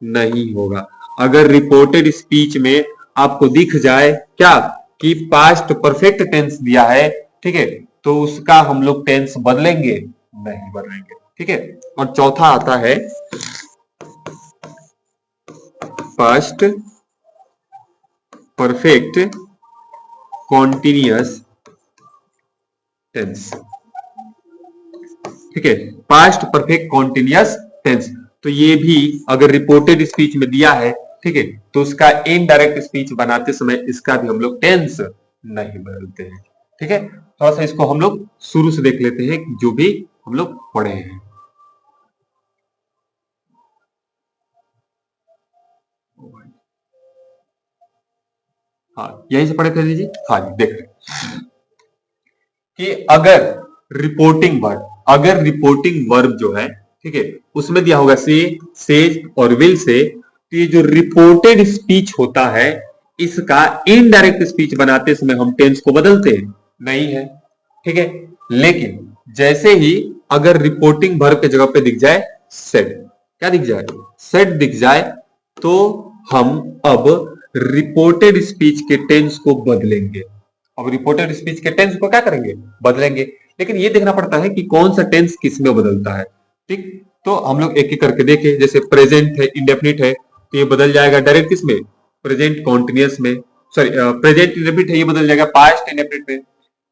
नहीं होगा। अगर रिपोर्टेड स्पीच में आपको दिख जाए क्या कि पास्ट परफेक्ट टेंस दिया है, ठीक है, तो उसका हम लोग टेंस बदलेंगे नहीं बदलेंगे। ठीक है, और चौथा आता है पास्ट परफेक्ट कॉन्टिन्यूअस टेंस। ठीक है, पास्ट परफेक्ट कॉन्टिन्यूअस टेंस, तो ये भी अगर रिपोर्टेड स्पीच में दिया है, ठीक है, तो उसका इनडायरेक्ट स्पीच बनाते समय इसका भी हम लोग टेंस नहीं बदलते हैं। ठीक है, थोड़ा सा इसको हम लोग शुरू से देख लेते हैं जो भी हम लोग पढ़े हैं। हाँ, यहीं से पढ़े थे जी। हाँ जी, देख रहे कि अगर रिपोर्टिंग वर्ब जो है, ठीक है, उसमें दिया होगा से, सेज और विल से, तो ये जो रिपोर्टेड स्पीच होता है इसका इनडायरेक्ट स्पीच बनाते समय हम टेंस को बदलते हैं नहीं है। ठीक है, लेकिन जैसे ही अगर रिपोर्टिंग वर्ब के जगह पे दिख जाए सेड, क्या दिख जाए, सेड दिख जाए, तो हम अब रिपोर्टेड स्पीच के टेंस को बदलेंगे। अब रिपोर्टेड स्पीच के टेंस को क्या करेंगे, बदलेंगे। लेकिन ये देखना पड़ता है कि कौन सा टेंस किस में बदलता है। ठीक, तो हम लोग एक एक करके देखें। जैसे प्रेजेंट है, इंडेफिनिट है, तो ये बदल जाएगा डायरेक्ट किस में, प्रेजेंट कॉन्टिन्यूअस में। सॉरी, प्रेजेंट इंडेफिनिट है, ये बदल जाएगा पास्ट इंडेफिनिट में।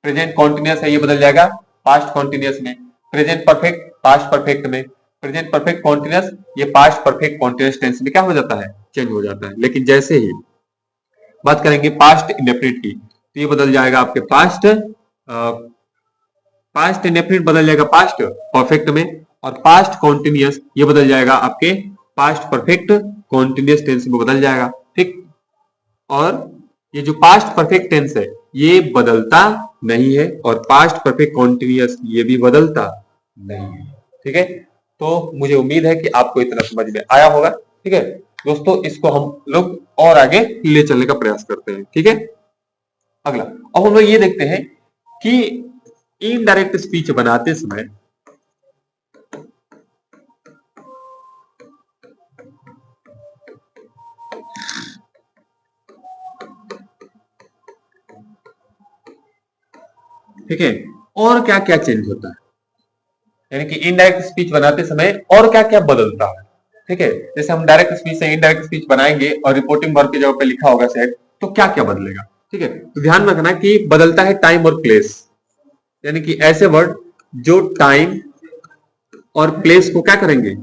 प्रेजेंट कॉन्टिन्यूअस है, ये बदल जाएगा पास्ट कॉन्टिन्यूअस में। प्रेजेंट परफेक्ट पास्ट परफेक्ट में। प्रेजेंट परफेक्ट कॉन्टिन्यूअस ये पास्ट परफेक्ट कॉन्टिन्यूअस टेंस में क्या हो जाता है, चेंज हो जाता है। लेकिन जैसे ही बात करेंगे पास्ट इंडेफिनिट की, तो ये बदल जाएगा आपके पास्ट इंडेफिनिट बदल जाएगा पास्ट परफेक्ट में, और पास्ट कॉन्टिन्यूअस ये बदल जाएगा आपके पास्ट परफेक्ट कॉन्टिन्यूअस टेंस में बदल जाएगा। ठीक, और ये जो पास्ट परफेक्ट टेंस है ये बदलता नहीं है, और पास्ट परफेक्ट कॉन्टिन्यूअस ये भी बदलता नहीं है। ठीक है, तो मुझे उम्मीद है कि आपको इतना समझ में आया होगा। ठीक है दोस्तों, इसको हम लोग और आगे ले चलने का प्रयास करते हैं। ठीक है, अगला अब हम लोग ये देखते हैं कि इनडायरेक्ट स्पीच बनाते समय ठीक है और क्या क्या चेंज होता है, यानी कि इनडायरेक्ट स्पीच बनाते समय और क्या क्या बदलता है। ठीक है, जैसे हम डायरेक्ट स्पीच से इनडायरेक्ट स्पीच बनाएंगे और रिपोर्टिंग वर्ब की जगह पे लिखा होगा सेट, तो क्या क्या बदलेगा। ठीक है, तो ध्यान में रखना कि बदलता है टाइम और प्लेस, यानी कि ऐसे वर्ड जो टाइम और प्लेस को क्या करेंगे,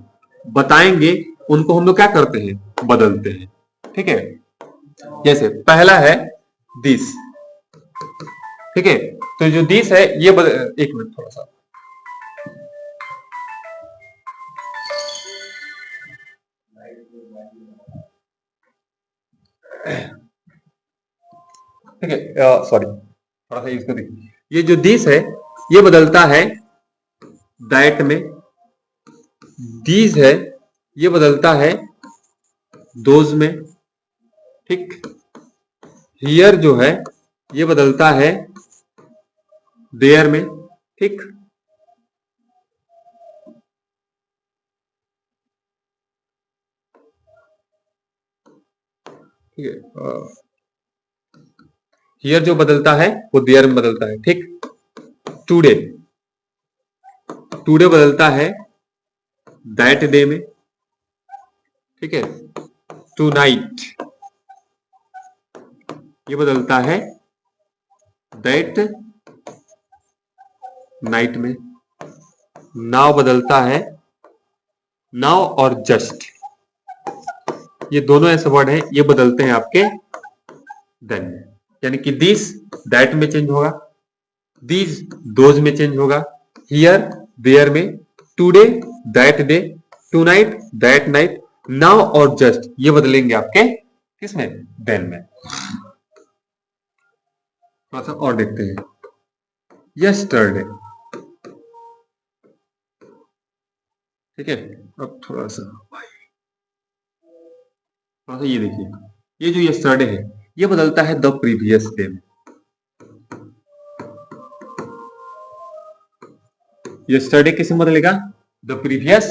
बताएंगे, उनको हम लोग क्या करते हैं, बदलते हैं। ठीक है, जैसे पहला है दिस। ठीक है, तो जो दिस है ये एक मिनट थोड़ा सा, ठीक है, सॉरी थोड़ा सा इसको देखिए। ये जो दिस है ये बदलता है दैट में, दीज है ये बदलता है दोज में। ठीक, हियर जो है ये बदलता है देयर में। ठीक, ठीक है, हियर जो बदलता है वो देयर में बदलता है। ठीक, टुडे, टुडे बदलता है दैट डे में। ठीक है, टू नाइट ये बदलता है दैट नाइट में। नाउ बदलता है नाउ और जस्ट, ये दोनों ऐसे वर्ड हैं ये बदलते हैं आपके देन में, यानी कि दिस दैट में चेंज होगा, दीज दोज में चेंज होगा, हियर देयर में, today, that day, tonight, that night, now और जस्ट ये बदलेंगे आपके किसमें, देन में। थोड़ा सा और देखते हैं, यस्टरडे, ठीक है। अब थोड़ा सा ये देखिए, ये जो यस्टरडे है ये बदलता है द प्रीवियस डे में। यस्टरडे किसे बदलेगा, द प्रीवियस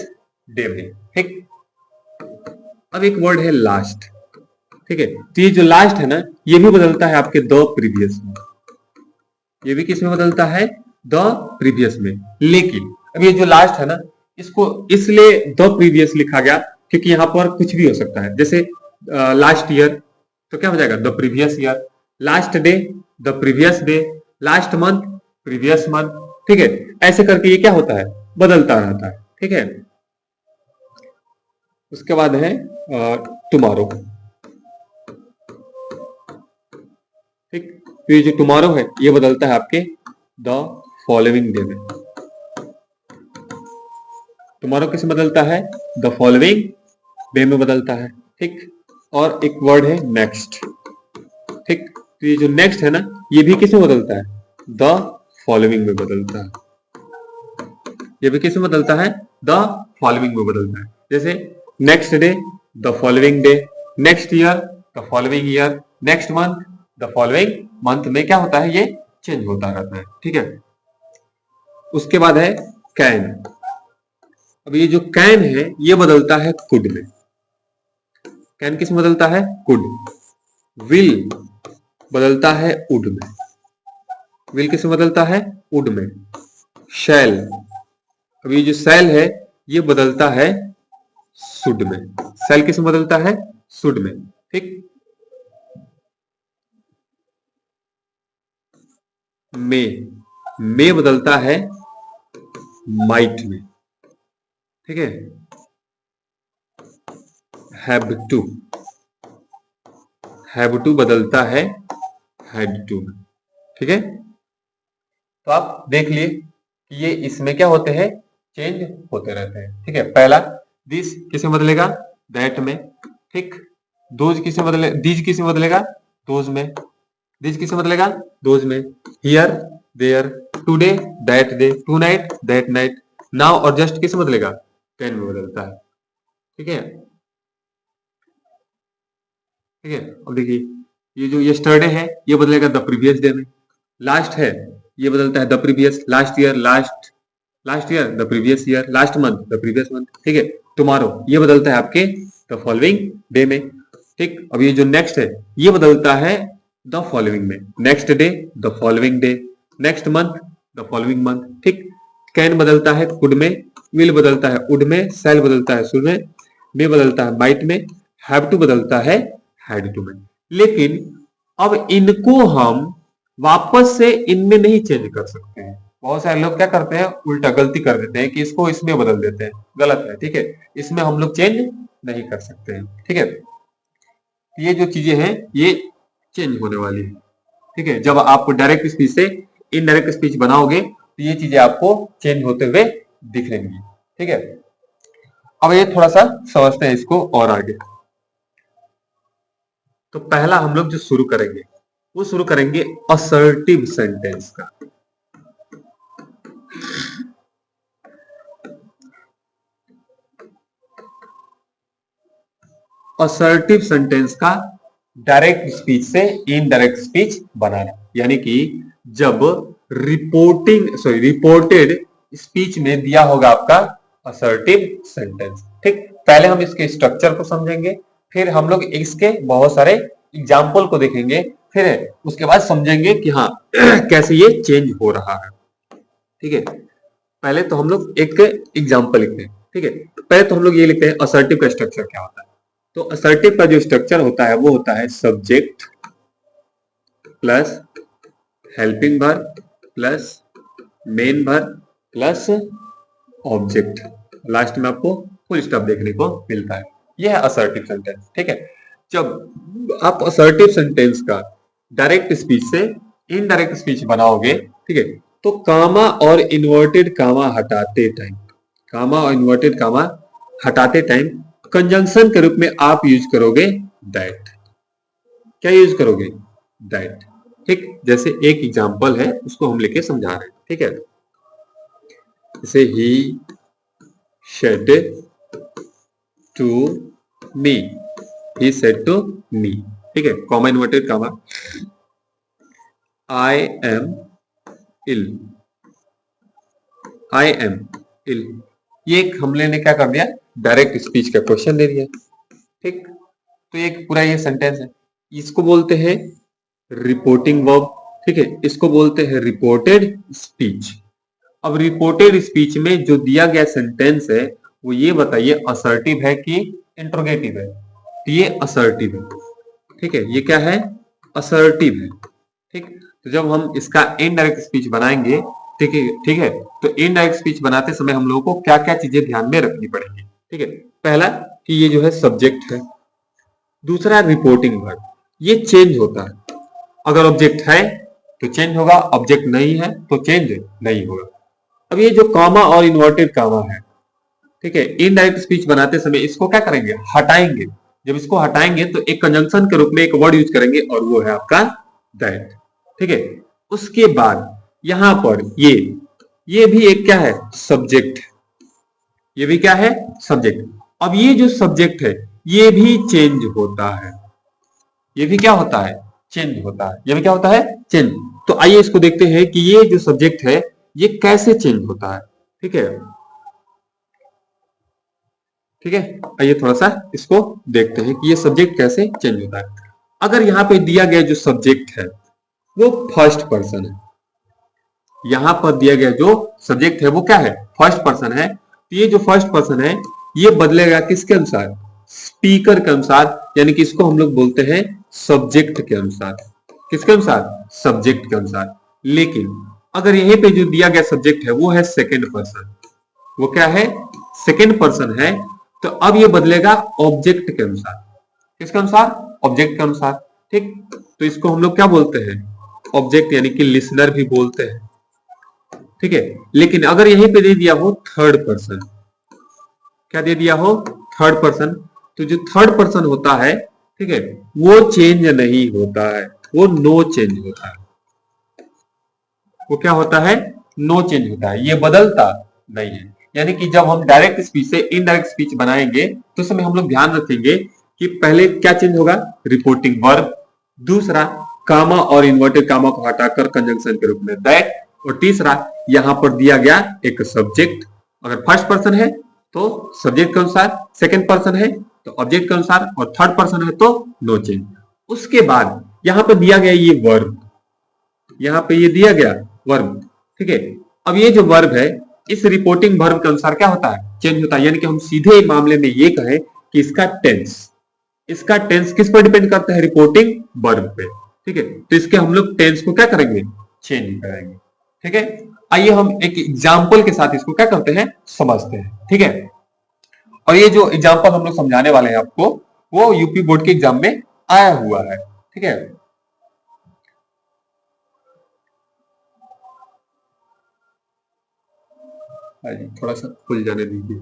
डे में, ठीक। अब एक वर्ड है लास्ट, ठीक है। तो ये जो लास्ट है ना ये भी बदलता है आपके द प्रीवियस में, ये भी किस में बदलता है, द प्रीवियस में। लेकिन अब ये जो लास्ट है ना इसको इसलिए द प्रीवियस लिखा गया क्योंकि यहां पर कुछ भी हो सकता है। जैसे लास्ट ईयर तो क्या हो जाएगा, the previous year. Last day, the previous day. Last month, previous month, ठीक है। ऐसे करके ये क्या होता है, बदलता रहता है, ठीक है। उसके बाद है टुमारो, ठीक। तो ये जो टुमारो है ये बदलता है आपके द फॉलोइंग डे में। टुमारो किसे बदलता है, द फॉलोइंग डे में बदलता है, ठीक। और एक वर्ड है नेक्स्ट, ठीक। तो ये जो नेक्स्ट है ना ये भी किसमें बदलता है, द फॉलोइंग में बदलता है। ये भी किसमें बदलता है, द फॉलोइंग में बदलता है। जैसे next day, the following day. Next year, the following year. Next month, the following month में क्या होता है, ये चेंज होता रहता है, ठीक है। उसके बाद है कैन। अब ये जो कैन है ये बदलता है कुड में। कैन किस में बदलता है, कुड। विल बदलता है उड में। विल किस में बदलता है, उड में। शैल, अब ये जो शैल है ये बदलता है शुड में। शैल किस में बदलता है, शुड में, ठीक। मे बदलता है माइट में, ठीक है। हैव टू बदलता है हैड टू में, ठीक है। तो आप देख लिए कि ये इसमें क्या होते हैं, चेंज होते रहते हैं, ठीक है। पहला दिस किसे बदलेगा, दैट में, ठीक। दोज किसे बदले, दीज किसे बदलेगा, दोज में। दिस किसे बदलेगा, दोज में। Here, there, today, that day, tonight, that night, now और जस्ट किसे बदलेगा, कैन में बदलता है, ठीक है। ठीक है। अब देखिए ये जो यस्टरडे है ये बदलेगा द प्रीवियस डे में। लास्ट है ये बदलता है the previous, last year, last year, the previous year. Last month, the previous month, ठीक है। टुमारो ये बदलता है आपके द फॉलोइंग डे में, ठीक। अब ये जो नेक्स्ट है ये बदलता है द फॉलोइंग में। Next day, the following day. Next month, the following month, ठीक। कैन बदलता है कुड में। विल बदलता है उड में। शैल बदलता है शुड में। मे बदलता है माइट में। हैव टू बदलता है हैड टू में। लेकिन अब इनको हम वापस से इनमें नहीं चेंज कर सकते हैं। बहुत सारे लोग क्या करते हैं, उल्टा गलती कर देते हैं कि इसको इसमें बदल देते हैं, गलत है, ठीक है। इसमें हम लोग चेंज नहीं कर सकते हैं, ठीक है। ये जो चीजें हैं ये चेंज होने वाली है, ठीक है। जब आप डायरेक्ट स्पीच से इनडायरेक्ट स्पीच बनाओगे तो ये चीजें आपको चेंज होते हुए दिखेंगी, ठीक है। अब ये थोड़ा सा समझते हैं इसको और आगे। तो पहला हम लोग जो शुरू करेंगे वो शुरू करेंगे असर्टिव सेंटेंस का। असर्टिव सेंटेंस का डायरेक्ट स्पीच से इनडायरेक्ट स्पीच बनाना, यानी कि जब रिपोर्टेड स्पीच में दिया होगा आपका असर्टिव सेंटेंस, ठीक। पहले हम इसके स्ट्रक्चर को समझेंगे, फिर हम लोग इसके बहुत सारे एग्जाम्पल को देखेंगे, फिर उसके बाद समझेंगे कि हाँ कैसे ये चेंज हो रहा है, ठीक है। पहले तो हम लोग एक एग्जाम्पल लिखते हैं, ठीक है। पहले तो हम लोग ये लिखते हैं असर्टिव का स्ट्रक्चर क्या होता है। तो असर्टिव का जो स्ट्रक्चर होता है वो होता है subject plus helping verb plus main verb plus object. Last में आपको फुल स्टॉप देखने को मिलता है। यह है असर्टिव सेंटेंस, ठीक है। जब आप असर्टिव सेंटेंस का डायरेक्ट स्पीच से इनडायरेक्ट स्पीच बनाओगे, ठीक है, तो कामा और इन्वर्टेड कामा हटाते टाइम, कामा और इन्वर्टेड कामा हटाते टाइम कंजंक्शन के रूप में आप यूज करोगे दैट। क्या यूज करोगे? दैट। ठीक, जैसे एक एग्जांपल है उसको हम लेके समझा रहे हैं। ठीक है, जैसे he said to me, he said to me. ठीक है, comma inverted comma, I am ill, I am ill. ये एक हमले ने क्या कर दिया, डायरेक्ट स्पीच का क्वेश्चन दे दिया। ठीक, तो ये पूरा ये सेंटेंस है, इसको बोलते हैं रिपोर्टिंग वर्ब। ठीक है, इसको बोलते हैं रिपोर्टेड स्पीच। अब रिपोर्टेड स्पीच में जो दिया गया सेंटेंस है वो ये बताइए असर्टिव है कि इंट्रोगेटिव है? तो ये असर्टिव है। ठीक है, ये क्या है? असर्टिव है। ठीक, तो जब हम इसका इनडायरेक्ट स्पीच बनाएंगे, ठीक है, ठीक है, तो इनडायरेक्ट स्पीच बनाते समय हम लोगों को क्या क्या चीजें ध्यान में रखनी पड़ेंगी? ठीक है, पहला कि ये जो है सब्जेक्ट है, दूसरा रिपोर्टिंग वर्ब, ये चेंज होता है। अगर ऑब्जेक्ट है तो चेंज होगा, ऑब्जेक्ट नहीं है तो चेंज नहीं होगा। अब ये जो कॉमा और इन्वर्टेड कॉमा है, ठीक है, इनडायरेक्ट स्पीच बनाते समय इसको क्या करेंगे? हटाएंगे। जब इसको हटाएंगे तो एक कंजंक्शन के रूप में एक वर्ड यूज करेंगे और वो है आपका दैट। ठीक है, उसके बाद यहां पर ये भी एक क्या है? सब्जेक्ट। ये भी क्या है? सब्जेक्ट। अब ये जो सब्जेक्ट है ये भी चेंज होता है। ये भी क्या होता है? चेंज होता है। ये भी क्या होता है? चेंज। तो आइए इसको देखते हैं कि ये जो सब्जेक्ट है ये कैसे चेंज होता है। ठीक है, ठीक है, आइए थोड़ा सा इसको देखते हैं कि ये सब्जेक्ट कैसे चेंज होता है। अगर यहाँ पे दिया गया जो सब्जेक्ट है वो फर्स्ट पर्सन है, यहाँ पर दिया गया जो सब्जेक्ट है वो क्या है? फर्स्ट पर्सन है। तो ये जो फर्स्ट पर्सन है ये बदलेगा किसके अनुसार? स्पीकर के अनुसार, यानी कि इसको हम लोग बोलते हैं सब्जेक्ट के अनुसार। किसके अनुसार? सब्जेक्ट के अनुसार। लेकिन अगर यहीं पे जो दिया गया सब्जेक्ट है वो है सेकेंड पर्सन, वो क्या है? सेकेंड पर्सन है, तो अब ये बदलेगा ऑब्जेक्ट के अनुसार। किसके अनुसार? ऑब्जेक्ट के अनुसार। ठीक, तो इसको हम लोग क्या बोलते हैं? ऑब्जेक्ट, यानी कि लिसनर भी बोलते हैं। ठीक है, लेकिन अगर यहीं पे दे दिया हो थर्ड पर्सन, क्या दे दिया हो? थर्ड पर्सन, तो जो थर्ड पर्सन होता है, ठीक है, वो चेंज नहीं होता है, वो नो चेंज होता है। वो क्या होता है? नो चेंज होता है, ये बदलता नहीं है। यानी कि जब हम डायरेक्ट स्पीच से इनडायरेक्ट स्पीच बनाएंगे तो उस समय हम लोग ध्यान रखेंगे कि पहले क्या चेंज होगा? रिपोर्टिंग वर्ब, दूसरा कामा और इन्वर्टेड कामा को हटाकर कंजंक्शन के रूप में दैट, और तीसरा यहां पर दिया गया एक सब्जेक्ट। अगर फर्स्ट पर्सन है तो सब्जेक्ट के अनुसार, सेकेंड पर्सन है तो ऑब्जेक्ट के अनुसार, और थर्ड पर्सन है तो नो चेंज। उसके बाद यहां पर दिया गया ये वर्ब, यहाँ पे ये दिया गया वर्ब। ठीक है, अब ये जो वर्ब है इस रिपोर्टिंग वर्ब के अनुसार क्या होता है? चेंज होता है। यानी कि हम सीधे मामले में ये कहें कि इसका टेंस किस पर डिपेंड करता है? रिपोर्टिंग वर्ब पे। ठीक है, तो इसके हम लोग टेंस को क्या करेंगे? चेंज करेंगे। ठीक है, आइए हम एक एग्जाम्पल के साथ इसको क्या करते हैं? समझते हैं। ठीक है, और ये जो एग्जाम्पल हम लोग समझाने वाले हैं आपको वो यूपी बोर्ड के एग्जाम में आया हुआ है। ठीक है, थोड़ा सा खुल जाने दीजिए।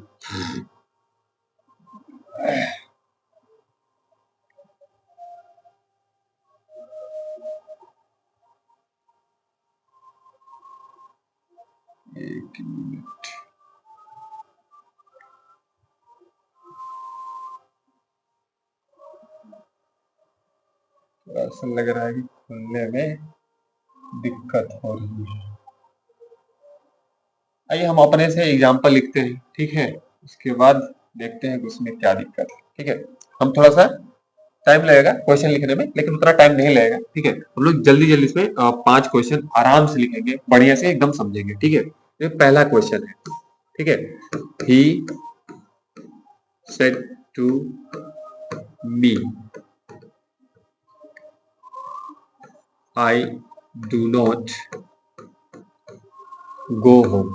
एक मिनट, थोड़ा सा लग रहा है कि खुलने में दिक्कत हो रही है। आइए हम अपने से एग्जाम्पल लिखते हैं। ठीक है, उसके बाद देखते हैं कि उसमें क्या दिक्कत है। ठीक है, हम थोड़ा सा टाइम लगेगा क्वेश्चन लिखने में, लेकिन उतना टाइम नहीं लगेगा। ठीक है, हम लोग जल्दी जल्दी इसमें 5 क्वेश्चन आराम से लिखेंगे, बढ़िया से एकदम समझेंगे। ठीक है, ये पहला क्वेश्चन है। ठीक है, he said to me, I do not go home.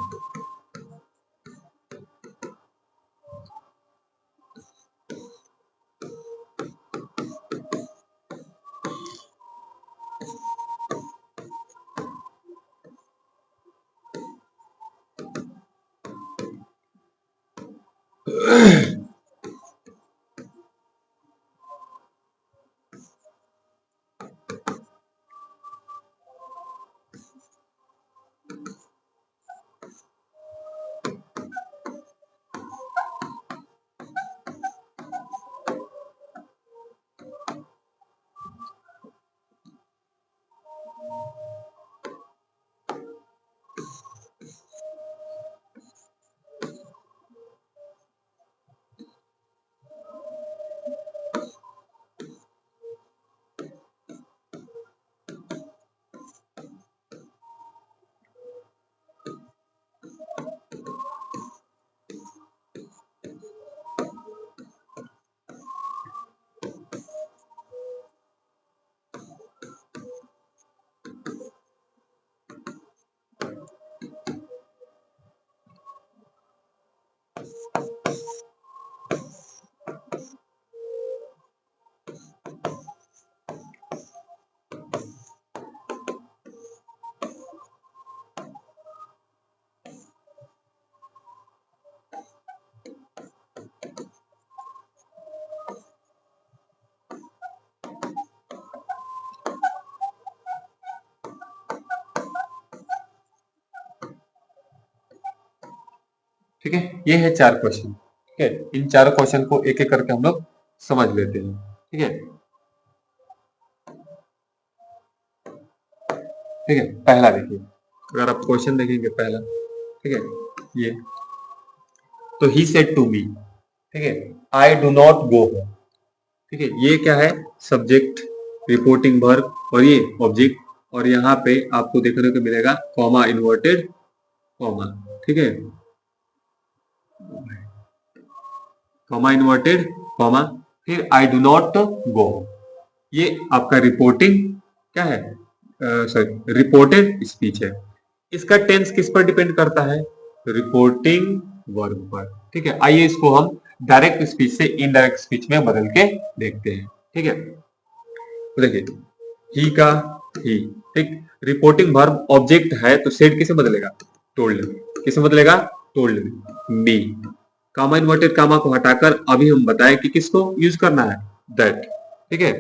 ठीक है, ये है 4 क्वेश्चन। ठीक है, इन चारों क्वेश्चन को एक एक करके हम लोग समझ लेते हैं। ठीक है, ठीक है, पहला देखिए, अगर आप क्वेश्चन देखेंगे पहला, ठीक है, ये तो ही सेड टू मी, ठीक है, आई डू नॉट गो होम। ठीक है, ये क्या है, सब्जेक्ट, रिपोर्टिंग वर्ब और ये ऑब्जेक्ट, और यहाँ पे आपको देखने को मिलेगा कॉमा, इन्वर्टेड कॉमा। ठीक है, कॉमा इन्वर्टेड कॉमा, फिर आई डू नॉट गो, ये आपका रिपोर्टिंग क्या है, सॉरी, रिपोर्टेड स्पीच है। इसका टेंस किस पर डिपेंड करता है, रिपोर्टिंग वर्ब पर। ठीक है, आइए इसको हम डायरेक्ट स्पीच से इनडायरेक्ट स्पीच में बदल के देखते हैं। ठीक है, तो देखिए, ही का ही, ठीक, रिपोर्टिंग वर्ब ऑब्जेक्ट है तो सेड किसे बदलेगा, टोल्ड, किसे बदलेगा, told me. Comma inverted comma को हटाकर अभी हम बताएं कि किसको यूज करना है, दैट। ठीक है,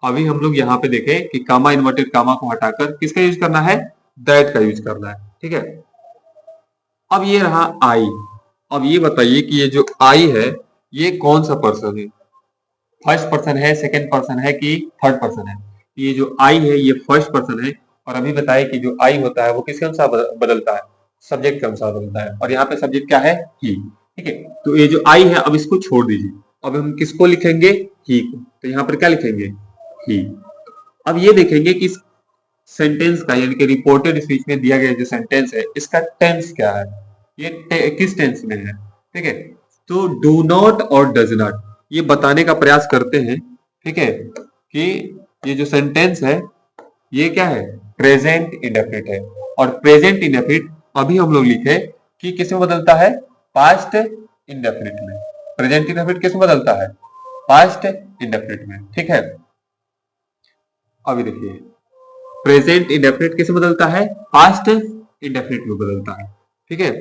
अभी हम लोग यहाँ पे देखें कि कामा इन्वर्टेड कामा को हटाकर किसका यूज करना है, दैट का यूज करना है। ठीक है, अब ये रहा आई। अब ये बताइए कि ये जो आई है ये कौन सा पर्सन है, फर्स्ट पर्सन है, सेकंड पर्सन है कि थर्ड पर्सन है। ये जो आई है ये फर्स्ट पर्सन है, और अभी बताए कि जो आई होता है वो किसके अनुसार बदलता है, सब्जेक्ट के अनुसार बदलता है, और यहाँ पे सब्जेक्ट क्या है, ही। ठीक है, तो ये जो आई है अब इसको छोड़ दीजिए, अब हम किसको लिखेंगे, ही को। तो यहाँ पर क्या लिखेंगे, ही। अब ये देखेंगे कि सेंटेंस का, यानी कि रिपोर्टेड स्पीच में दिया गया जो सेंटेंस है इसका टेंस क्या है, ये किस टेंस में है। ठीक है, तो डू नॉट और डज नॉट ये बताने का प्रयास करते हैं। ठीक है, कि ये जो सेंटेंस है ये क्या है, प्रेजेंट इंडेफिनिट है, और प्रेजेंट इंडेफिनिट अभी हम लोग लिखे कि किसमें बदलता है, पास्ट इंडेफिनिट में। प्रेजेंट इंडेफिनिट किसमें बदलता है, पास्ट इंडेफिनिट में। ठीक है, अभी देखिए, प्रेजेंट इंडेफिनिट किसे बदलता है, पास्ट इंडेफिनिट में बदलता है। ठीक है,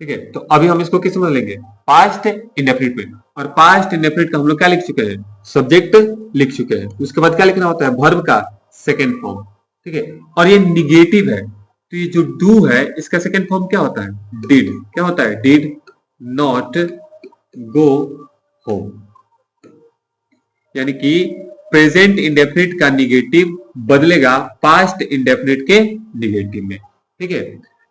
ठीक है, तो अभी हम इसको किस में बदलेंगे, पास्ट इंडेफिनिट में, और पास्ट इंडेफिनिट का हम लोग क्या लिख चुके हैं, सब्जेक्ट लिख चुके हैं। उसके बाद क्या लिखना होता है, वर्ब का सेकेंड फॉर्म। ठीक है, और ये निगेटिव है, तो ये जो डू है इसका सेकेंड फॉर्म क्या होता है, डिड। क्या होता है, डिड नॉट गो होम, यानी कि प्रेजेंट इंडेफिनिट का निगेटिव बदलेगा पास्ट इंडेफिनिट के निगेटिव में। ठीक है,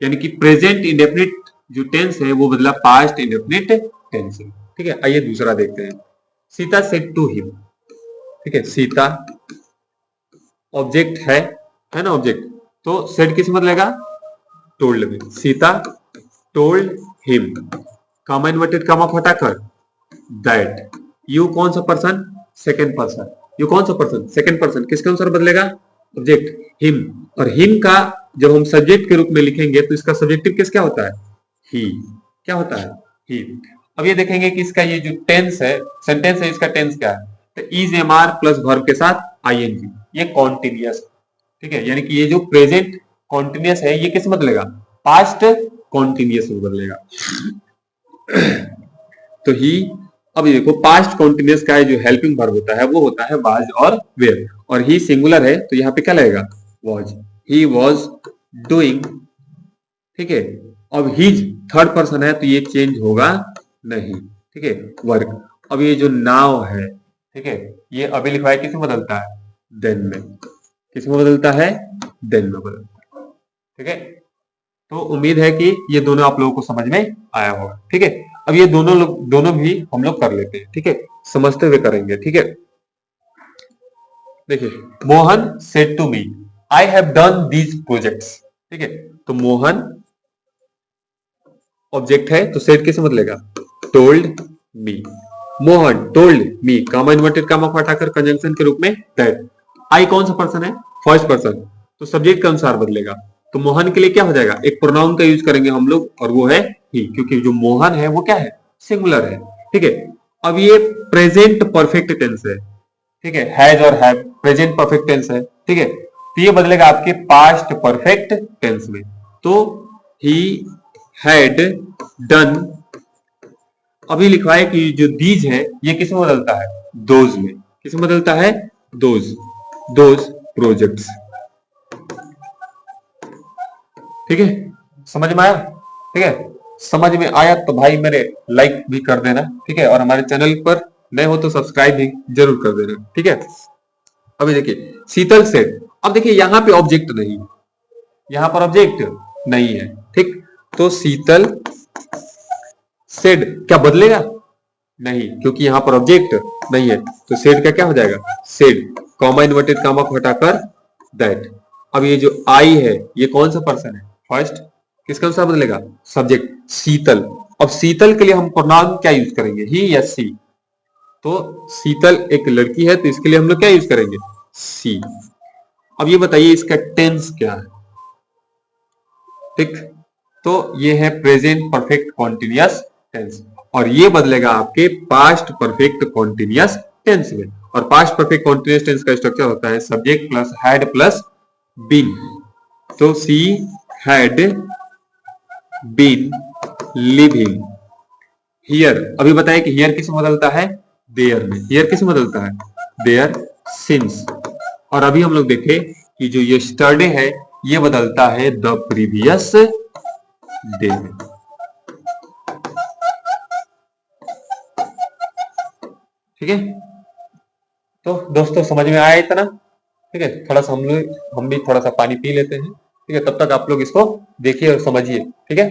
यानी कि प्रेजेंट इंडेफिनिट जो टेंस है वो बदला पास्ट इंडेफिनिट टेंस है। ठीक है, आइए दूसरा देखते हैं, सीता सेड टू हिम। ठीक है, सीता ऑब्जेक्ट है ना, ऑब्जेक्ट, तो सेड किस बदलेगा, टोल्ड में। सीता टोल्ड हिम, कामा इन्वर्टेड कामा को हटाकर दैट, यू कौन सा पर्सन, सेकेंड पर्सन, यू कौन सा पर्सन, सेकेंड पर्सन, किसके अनुसार बदलेगा, ऑब्जेक्ट हिम, और हिम का जब हम सब्जेक्ट के रूप में लिखेंगे तो इसका सब्जेक्टिव किस क्या होता है, ही। क्या होता है, ही। अब ये देखेंगे कि इसका ये जो टेंस है, सेंटेंस है, इसका टेंस क्या है, तो is am are plus verb के साथ आईएनजी, ये कॉन्टिन्यूअस। ठीक है, यानी कि ये जो प्रेजेंट कॉन्टिन्यूस है, ये किस में बदलेगा? पास्ट कॉन्टिन्यूस में बदलेगा। तो ही, अब ये देखो पास्ट कॉन्टिन्यूस का है जो हेल्पिंग वर्ब होता है वो होता है वाज और वेयर, और ही सिंगुलर है तो यहाँ पे क्या लगेगा? वाज। ही वाज डूइंग, ठीक है। अब हिज थर्ड पर्सन है तो ये चेंज होगा नहीं, ठीक है, वर्क। अब ये जो नाउ है, ठीक है, ये अभी लिखवाया किस में बदलता है? देन में। किस में बदलता है? देन में बदलता है, ठीक है। तो उम्मीद है कि ये दोनों आप लोगों को समझ में आया होगा, ठीक है। अब ये दोनों भी हम लोग कर लेते हैं, ठीक है, समझते हुए करेंगे, ठीक है। देखिए, Mohan said to me I have done these projects, ठीक है। तो मोहन ऑब्जेक्ट है तो सेड किसे बदलेगा? Told me. Mohan told me, comma inverted comma को हटाकर कंजंक्शन के रूप में दैट। आई कौन सा पर्सन है? फर्स्ट पर्सन, तो सब्जेक्ट के अनुसार बदलेगा। तो मोहन के लिए क्या हो जाएगा? एक प्रोनाउन का यूज करेंगे हम लोग और वो है ही, क्योंकि जो मोहन है वो क्या है? सिंगुलर है, ठीक है। अब ये प्रेजेंट परफेक्ट टेंस है, ठीक है, हैज और हैव प्रेजेंट परफेक्ट टेंस है, ठीक है। तो ये बदलेगा आपके पास्ट परफेक्ट टेंस में। तो ही हैड डन, अभी लिखा है कि जो दीज है ये किस में बदलता है? दोज में। किस में बदलता है? दोज, दोज प्रोजेक्ट्स, ठीक है। समझ में आया? ठीक है, समझ में आया तो भाई मेरे लाइक भी कर देना, ठीक है, और हमारे चैनल पर नए हो तो सब्सक्राइब भी जरूर कर देना, ठीक है। अभी देखिए शीतल सेठ, अब देखिए यहां पे ऑब्जेक्ट नहीं, यहां पर ऑब्जेक्ट नहीं है, ठीक। तो शीतल सेड क्या बदलेगा? नहीं, क्योंकि यहां पर ऑब्जेक्ट नहीं है। तो सेड का क्या हो जाएगा? सेड, कॉमा इन्वर्टेड कामा को हटाकर दैट। अब ये जो आई है ये कौन सा पर्सन है? फर्स्ट, किसका अनुसार बदलेगा? सब्जेक्ट शीतल। अब शीतल के लिए हम प्रोनाउन क्या यूज करेंगे? ही या सी? तो शीतल एक लड़की है तो इसके लिए हम लोग क्या यूज करेंगे? सी। अब ये बताइए इसका टेंस क्या है? ठीक, तो ये है प्रेजेंट परफेक्ट कॉन्टिन्यूअस टेंस, और ये बदलेगा आपके पास्ट परफेक्ट कॉन्टिन्यूअस टेंस में। और पास्ट परफेक्ट कॉन्टिन्यूअस टेंस का स्ट्रक्चर होता है subject plus had plus been. तो she had been living here. अभी बताया कि हियर किस में बदलता है? देयर में। हियर किस में बदलता है? There since. और अभी हम लोग देखे कि जो यस्टरडे है ये बदलता है द प्रीवियस डे में, ठीक है। तो दोस्तों समझ में आया इतना? ठीक है, थोड़ा सा हम भी थोड़ा सा पानी पी लेते हैं, ठीक है, तब तक आप लोग इसको देखिए और समझिए, ठीक है।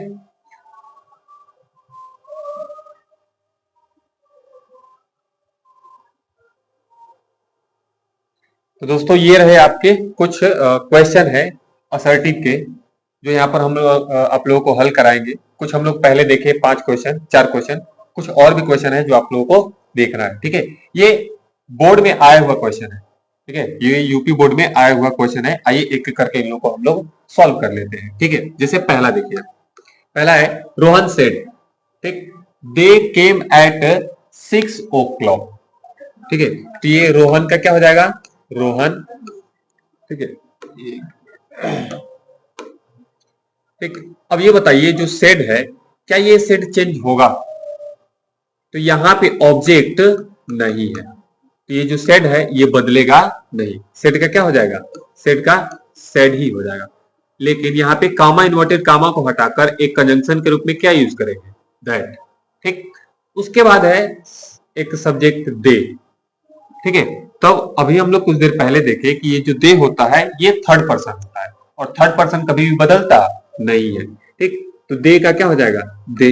तो दोस्तों ये रहे आपके कुछ क्वेश्चन है असर्टिव के, जो यहाँ पर हम लोग आप लोगों को हल कराएंगे। कुछ हम लोग पहले देखे 5 क्वेश्चन 4 क्वेश्चन, कुछ और भी क्वेश्चन है जो आप लोगों को देखना है, ठीक है। ये बोर्ड में आया हुआ क्वेश्चन है, ठीक है, ये यूपी बोर्ड में आया हुआ क्वेश्चन है। आइए एक एक करके इन लोगों को हम लोग सॉल्व कर लेते हैं, ठीक है। जैसे पहला देखिए, पहला है रोहन सेड, ठीक, दे केम एट 6 o'clock, ठीक है। तो ये रोहन का क्या हो जाएगा? रोहन, ठीक है, ठीक। अब ये बताइए जो सेड है, क्या ये सेड चेंज होगा? तो यहां पे ऑब्जेक्ट नहीं है, तो ये जो सेड है ये बदलेगा नहीं। सेड का क्या हो जाएगा? सेड का सेड ही हो जाएगा। लेकिन यहाँ पे कामा इन्वर्टेड कामा को हटाकर एक कंजंक्शन के रूप में क्या यूज करेंगे? दैट, ठीक। उसके बाद है एक सब्जेक्ट दे, ठीक है। तब अभी हम लोग कुछ देर पहले देखे कि ये जो दे होता है ये थर्ड पर्सन होता है, और थर्ड पर्सन कभी भी बदलता नहीं है, ठीक। तो दे का क्या हो जाएगा? दे,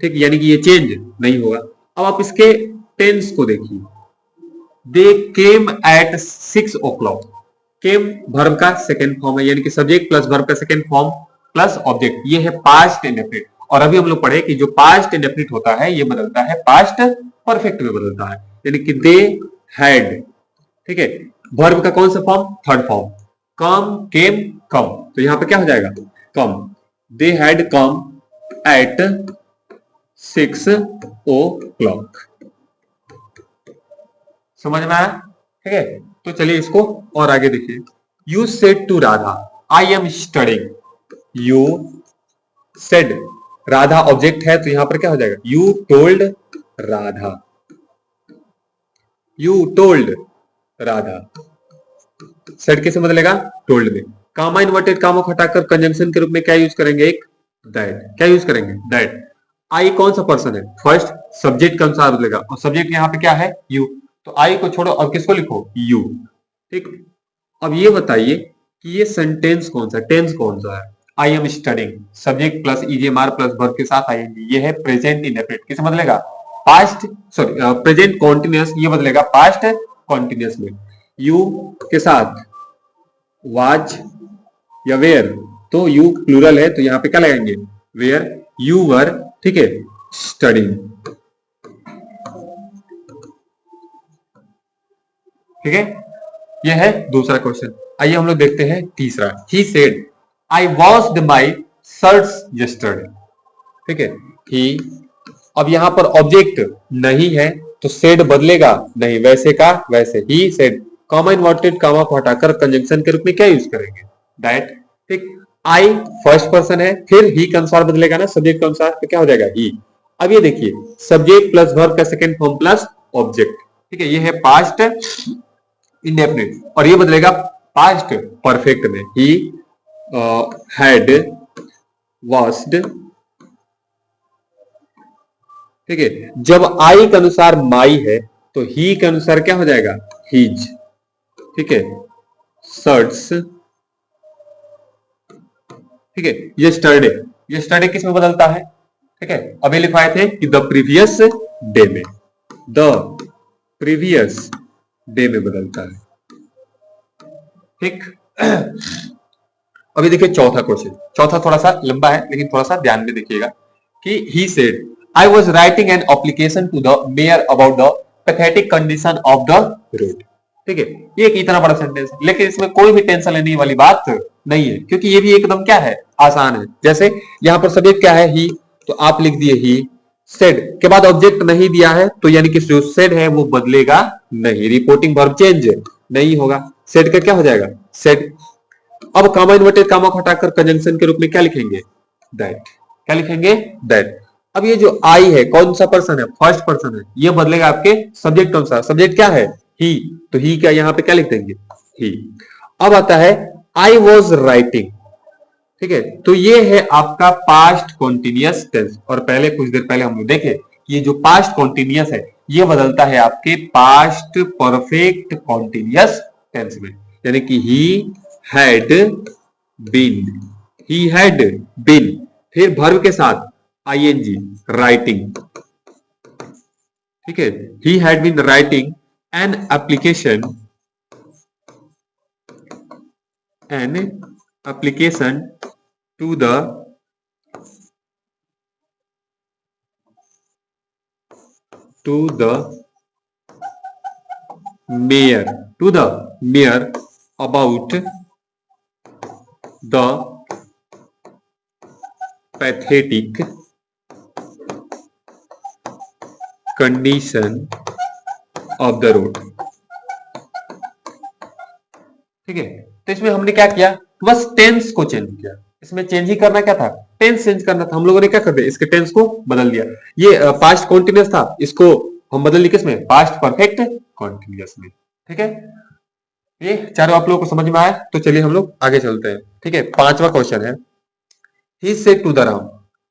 ठीक, यानी कि ये चेंज नहीं होगा। अब आप इसके टेंस को देखिए, they came at 6 o'clock। Came verb का सेकेंड फॉर्म है, यानी कि सब्जेक्ट प्लस वर्ब का सेकेंड फॉर्म प्लस ऑब्जेक्ट, ये है पास्ट इंडेफिनिट। और अभी हम लोग पढ़े कि जो पास्ट इंडेफिनिट होता है ये बदलता है पास्ट परफेक्ट में बदलता है, यानी कि दे हैड, ठीक है। वर्ब का कौन सा फॉर्म? Third form, come came come, तो यहां पे क्या हो जाएगा? Come. They had come at 6 o'clock। समझ में आया? ठीक है, तो चलिए इसको और आगे देखिए। You said to Radha, I am studying, you said, Radha object है तो यहां पर क्या हो जाएगा, you told Radha, you told Radha. Said किसे बदलेगा, टोल्ड में। कामा इन्वर्टेड कामा को हटाकर कंजंक्शन के रूप में क्या यूज करेंगे, एक दैट, क्या यूज करेंगे, दैट। आई कौन सा पर्सन है, फर्स्ट सब्जेक्ट के अनुसार बदलेगा, और सब्जेक्ट यहाँ पे क्या है, यू, तो आई को छोड़ो और किसको लिखो, यू। ठीक, अब ये बताइए कि ये सेंटेंस कौन सा, टेंस कौन सा है। I am studying, subject plus is am are plus verb के साथ आएंगे, ये है प्रेजेंट इंडेफिनिट, किसे बदलेगा, पास्ट, सॉरी प्रेजेंट कॉन्टिन्यूअस, ये बदलेगा पास्ट कॉन्टिन्यूअस में। यू के साथ वाज या वेयर, तो यू प्लूरल है तो यहां पे क्या लगाएंगे, वेयर यू वर, ठीक है, स्टडिंग। ठीक है, यह है दूसरा क्वेश्चन। आइए हम लोग देखते हैं तीसरा। ही सेड आई वॉश्ड माई शर्ट्स यस्टरडे, ठीक है, ही, अब यहां पर ऑब्जेक्ट नहीं है तो सेड बदलेगा नहीं, वैसे का वैसे, he said, comma inverted comma को हटाकर कंजंक्शन के रूप में क्या यूज करेंगे, दैट। ठीक, आई फर्स्ट पर्सन है, फिर ही के अनुसार बदलेगा ना, सब्जेक्ट के अनुसार, तो क्या हो जाएगा, ही। अब ये देखिए, सब्जेक्ट प्लस वर्ब का सेकंड फॉर्म प्लस ऑब्जेक्ट, ठीक है, ये है पास्ट इंडेफिनिट, और ये बदलेगा पास्ट परफेक्ट में, ही हैड वॉश्ड, ठीक है। जब आई के अनुसार माई है तो ही के अनुसार क्या हो जाएगा, हीज, ठीक है, शर्ट्स, ठीक है। ये स्टर्डे किस में बदलता है, ठीक है, अभी लिखवाए थे कि द प्रीवियस डे में, द प्रीवियस डे में बदलता है। ठीक, अभी देखिए चौथा क्वेश्चन, चौथा थोड़ा सा लंबा है लेकिन थोड़ा सा ध्यान में देखिएगा कि he said I was writing an application to the mayor about the pathetic condition of the road, ठीक है। ये एक इतना बड़ा सेंटेंस है लेकिन इसमें कोई भी टेंशन लेने वाली बात नहीं है, क्योंकि ये भी एकदम क्या है, आसान है। जैसे यहां पर सब्जेक्ट क्या है, ही, तो आप लिख दिए ही सेड के बाद ऑब्जेक्ट नहीं दिया है तो यानी कि जो सेड है वो बदलेगा नहीं, रिपोर्टिंग वर्ब चेंज नहीं होगा, सेड का क्या हो जाएगा, सेड। अब कामा इन्वर्टेड कामा को हटाकर कंजंक्शन के रूप में क्या लिखेंगे, दैट, क्या लिखेंगे, दैट। अब ये जो आई है कौन सा पर्सन है, फर्स्ट पर्सन है, ये बदलेगा आपके सब्जेक्ट अनुसार, सब्जेक्ट क्या है, ही, तो ही क्या यहां पे क्या लिख देंगे, ही। अब आता है आई वॉज राइटिंग, ठीक है, तो ये है आपका पास्ट कॉन्टिन्यूअस टेंस, और पहले कुछ देर पहले हम लोग देखे ये जो पास्ट कॉन्टिन्यूअस है ये बदलता है आपके पास्ट परफेक्ट कॉन्टिन्यूअस टेंस में, यानी कि he had been, he had been, फिर वर्ब के साथ आईएनजी, राइटिंग, ठीक है, he had been writing an application, an application to the mayor about the pathetic condition of the road, ठीक है। तो इसमें हमने क्या किया, बस टेंस को चेंज किया, इसमें चेंज ही करना क्या था, टेंस चेंज करना था, हम लोगों ने क्या कर दिया, इसके टेंस को बदल दिया। ये पास्ट कॉन्टिन्यूअस था, इसको हम बदल दिए किसमें, पास्ट परफेक्ट कॉन्टिन्यूअस में, ठीक है। ये चारों आप लोगों को समझ में आया, तो चलिए हम लोग आगे चलते हैं, ठीक है। पांचवा क्वेश्चन है, he said to the Ram,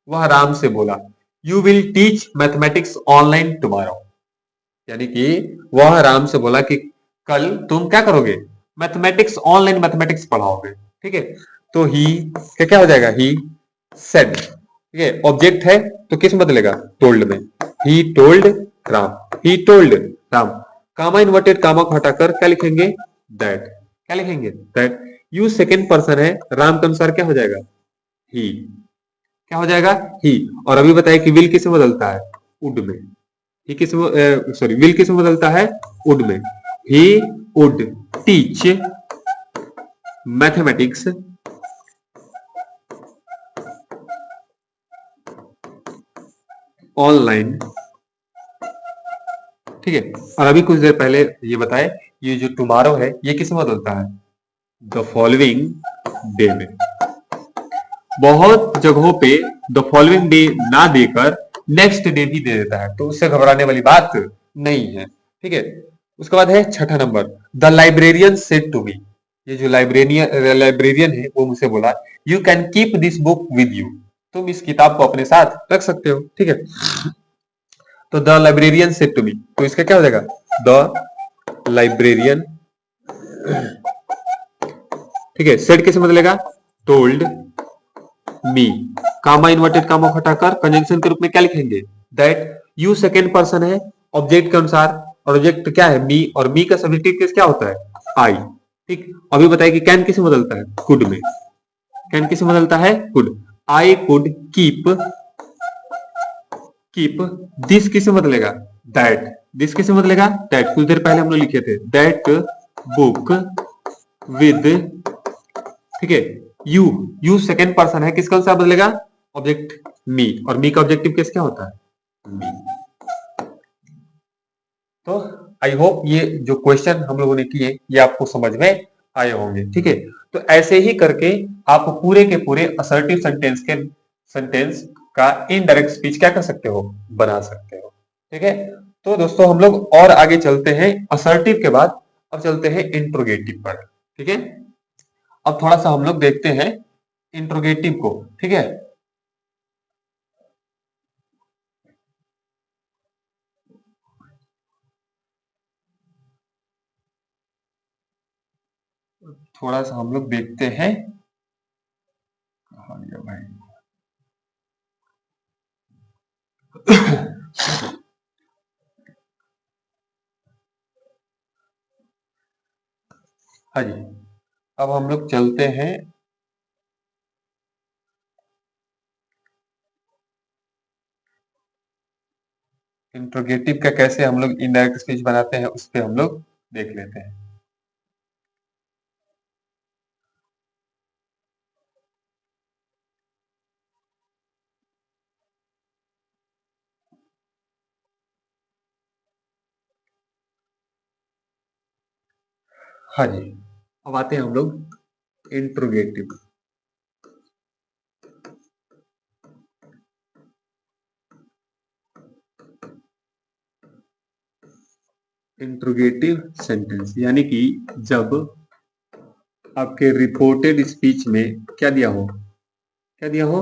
वह राम से बोला, you will teach mathematics online tomorrow, यानी कि वह राम से बोला कि कल तुम क्या करोगे, मैथमेटिक्स, ऑनलाइन मैथमेटिक्स पढ़ाओगे, ठीक है। तो ही क्या हो जाएगा, ही सेड, ठीक है, ऑब्जेक्ट है तो किस में बदलेगा, टोल्ड में, he told Ram, he told Ram. Comma inverted comma को हटाकर क्या लिखेंगे, दैट, क्या लिखेंगे, दैट। यू सेकेंड पर्सन है, राम के अनुसार क्या हो जाएगा, ही, क्या हो जाएगा, ही। और अभी बताया कि विल किस में बदलता है, वुड में, ही किस में, सॉरी विल किस में बदलता है, वुड में, he would teach mathematics online, ठीक है। और अभी कुछ देर पहले ये बताए, ये जो टुमारो है ये किस में बदलता है, द फॉलोइंग डे में। बहुत जगहों पे द फॉलोइंग डे ना देकर नेक्स्ट डे भी दे देता है, तो उससे घबराने वाली बात नहीं है। ठीक है, उसके बाद है छठा number, the librarian said to me. ये जो लाइब्रेरियन है वो मुझसे बोला, you can keep this book with you. तुम इस किताब को अपने साथ रख सकते हो। ठीक है, तो the librarian said to me, तो इसका क्या हो जाएगा, द लाइब्रेरियन। ठीक है, सेड कैसे बदलेगा, टोल्ड मी। कामा इन्वर्टेड कामा हटाकर कंजंक्शन के रूप में क्या लिखेंगे, दैट। यू सेकेंड पर्सन है ऑब्जेक्ट के अनुसार, और ऑब्जेक्ट क्या है, मी, और मी का सब्जेक्टिव केस क्या होता है, आई। ठीक, अभी बताइए कि कैन किसे बदलता है, कुड में। कैन किसे बदलता है, could. I could keep, keep this किसे बदलेगा, दैट। दिस किसे बदलेगा, दैट। कुछ देर पहले हम लोग लिखे थे, दैट बुक विद। ठीक है, यू, यू सेकेंड पर्सन है, किसके अनुसार बदलेगा, ऑब्जेक्ट मी, और मी का ऑब्जेक्टिव केस क्या होता है, मी। तो आई होप ये जो क्वेश्चन हम लोगों ने किए ये आपको समझ में आए होंगे। ठीक है, तो ऐसे ही करके आप पूरे के पूरे असर्टिव सेंटेंस का इनडायरेक्ट स्पीच क्या कर सकते हो, बना सकते हो। ठीक है, तो दोस्तों हम लोग और आगे चलते हैं, असर्टिव के बाद अब चलते हैं इंट्रोगेटिव पर। ठीक है, अब थोड़ा सा हम लोग देखते हैं इंट्रोगेटिव को। ठीक है, थोड़ा सा हम लोग देखते हैं, कहाँ गया भाई। हाँ जी, अब हम लोग चलते हैं इंट्रोगेटिव का, कैसे हम लोग इनडायरेक्ट स्पीच बनाते हैं उस पर हम लोग देख लेते हैं। हाँ जी, अब आते हैं हम लोग इंट्रोगेटिव। इंट्रोगेटिव सेंटेंस यानी कि जब आपके रिपोर्टेड स्पीच में क्या दिया हो, क्या दिया हो,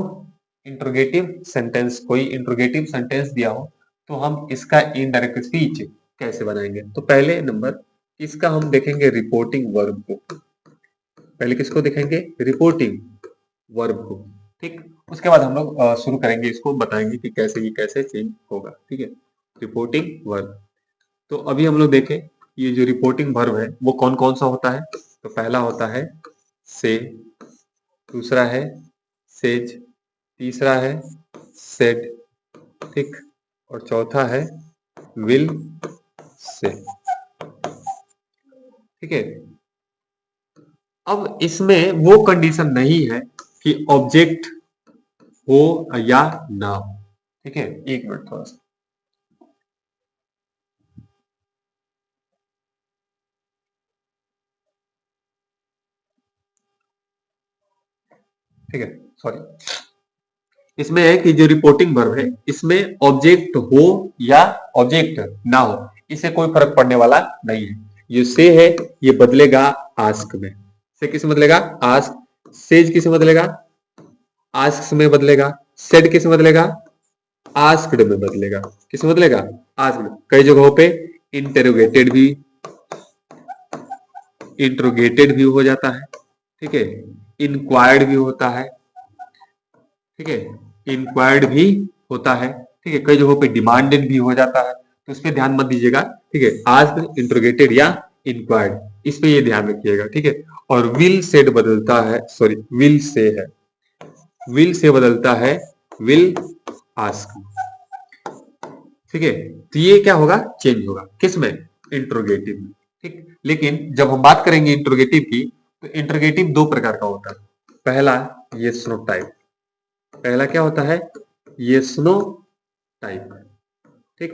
इंट्रोगेटिव सेंटेंस, कोई इंट्रोगेटिव सेंटेंस दिया हो, तो हम इसका इनडायरेक्ट स्पीच कैसे बनाएंगे। तो पहले नंबर इसका हम देखेंगे रिपोर्टिंग वर्ब को। पहले किसको देखेंगे, रिपोर्टिंग वर्ब को। ठीक, उसके बाद हम लोग शुरू करेंगे, इसको बताएंगे कि कैसे ये कैसे चेंज होगा। ठीक है, रिपोर्टिंग वर्ब। तो अभी हम लोग देखें ये जो रिपोर्टिंग वर्ब है वो कौन कौन सा होता है। तो पहला होता है से, दूसरा है सेज, तीसरा है सेड, ठीक, और चौथा है विल से। ठीक है, अब इसमें वो कंडीशन नहीं है कि ऑब्जेक्ट हो या ना हो। ठीक है, एक मिनट थोड़ा सा। ठीक है, सॉरी, इसमें है कि जो रिपोर्टिंग वर्ब है इसमें ऑब्जेक्ट हो या ऑब्जेक्ट ना हो, इससे कोई फर्क पड़ने वाला नहीं है। ये से है ये बदलेगा आस्क में। से किसे बदलेगा, आस्क। सेज किसे बदलेगा, आस्क में बदलेगा। सेड किसे बदलेगा, आस्क्ड में बदलेगा। किसे बदलेगा, आस्क्ड में। कई जगहों पे इंटेरोगेटेड भी, इंट्रोगेटेड भी हो जाता है। ठीक है, इंक्वायर्ड भी होता है। ठीक है, इंक्वायर्ड भी होता है। ठीक है, कई जगहों पे डिमांडेड भी हो जाता है, तो इस पे ध्यान मत दीजिएगा। ठीक है, आस्क्ड, इंट्रोगेटेड या इंक्वायर्ड, इस पे ये ध्यान रखिएगा। ठीक है, और विल सेड बदलता है, सॉरी विल से है, विल से बदलता है विल आस्क। ठीक है, तो ये क्या होगा, चेंज होगा किसमें, इंट्रोगेटिव में। ठीक, लेकिन जब हम बात करेंगे इंट्रोगेटिव की, तो इंट्रोगेटिव दो प्रकार का होता है। पहला यस नो टाइप, पहला क्या होता है, यस नो टाइप। ठीक,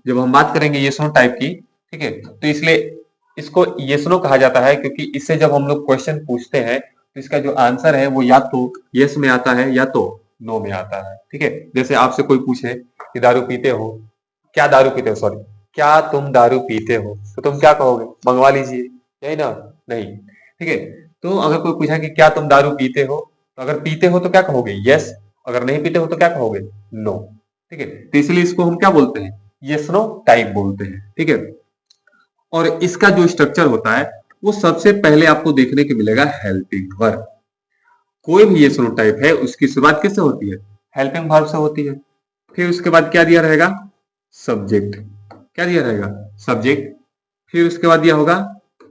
जब हम बात करेंगे यस नो टाइप की, ठीक है, तो इसलिए इसको यस नो कहा जाता है, क्योंकि इससे जब हम लोग क्वेश्चन पूछते हैं तो इसका जो आंसर है वो या तो यस में आता है या तो नो में आता है। ठीक है, जैसे आपसे कोई पूछे कि दारू पीते हो, क्या दारू पीते हो, सॉरी, क्या तुम दारू पीते हो, तो तुम क्या कहोगे, मंगवा लीजिए, यही ना? नहीं। ठीक है, तो अगर कोई पूछा कि क्या तुम दारू पीते हो, तो अगर पीते हो तो क्या कहोगे, यस। अगर नहीं पीते हो तो क्या कहोगे, नो। ठीक है, तो इसलिए इसको हम क्या बोलते हैं, यस नो टाइप बोलते हैं। ठीक है, और इसका जो स्ट्रक्चर होता है वो सबसे पहले आपको देखने को मिलेगा हेल्पिंग वर्ब। कोई भी यस नो टाइप है उसकी शुरुआत किससे होती है, हेल्पिंग वर्ब से होती है। फिर उसके बाद क्या दिया रहेगा, सब्जेक्ट। क्या दिया रहेगा, सब्जेक्ट। फिर उसके बाद दिया होगा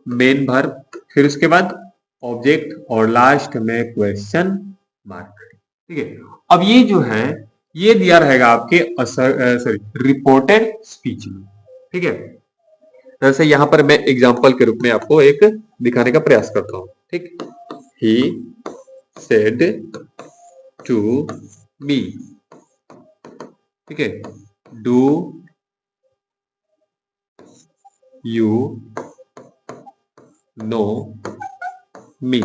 मेन वर्ब, फिर उसके बाद ऑब्जेक्ट, और लास्ट में क्वेश्चन मार्क। ठीक है, अब ये जो है ये दिया रहेगा आपके सॉरी रिपोर्टेड स्पीच में। ठीक है, जैसे यहां पर मैं एग्जांपल के रूप में आपको एक दिखाने का प्रयास करता हूं। ठीक, ही सेड टू मी। ठीक है, डू यू नो मी।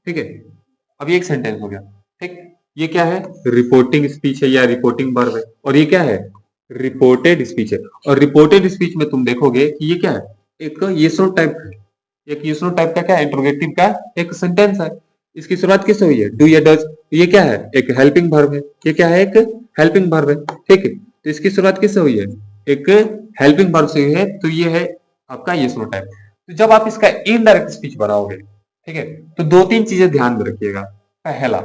ठीक है, अब ये एक सेंटेंस हो गया। ठीक, ये क्या है, रिपोर्टिंग स्पीच है या रिपोर्टिंग वर्ब है, और ये क्या है, रिपोर्टेड स्पीच है। और रिपोर्टेड स्पीच में तुम देखोगे कि ये क्या है, एक येस टाइप है। एक येस टाइप का क्या है, इंट्रोगेटिव का एक सेंटेंस है। इसकी शुरुआत किससे हुई है, डू या डज। ये क्या है, एक हेल्पिंग वर्ब है। ये क्या है, एक हेल्पिंग वर्ब है। ठीक है, तो इसकी शुरुआत किससे हुई है, एक हेल्पिंग वर्ब से हुई है, तो ये है आपका येस टाइप। तो जब आप इसका इनडायरेक्ट स्पीच बनाओगे, ठीक है, तो दो तीन चीजें ध्यान में रखिएगा। पहला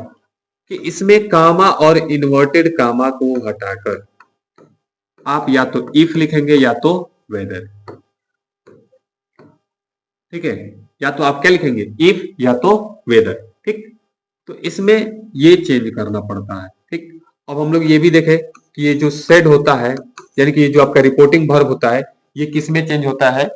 कि इसमें कामा और इन्वर्टेड कामा को हटाकर आप या तो इफ लिखेंगे या तो वेदर। ठीक है, या तो आप क्या लिखेंगे, इफ या तो वेदर। ठीक, तो इसमें ये चेंज करना पड़ता है। ठीक, अब हम लोग ये भी देखें कि ये जो सेड होता है, यानी कि ये जो आपका रिपोर्टिंग वर्ब होता है, ये किस में चेंज होता है।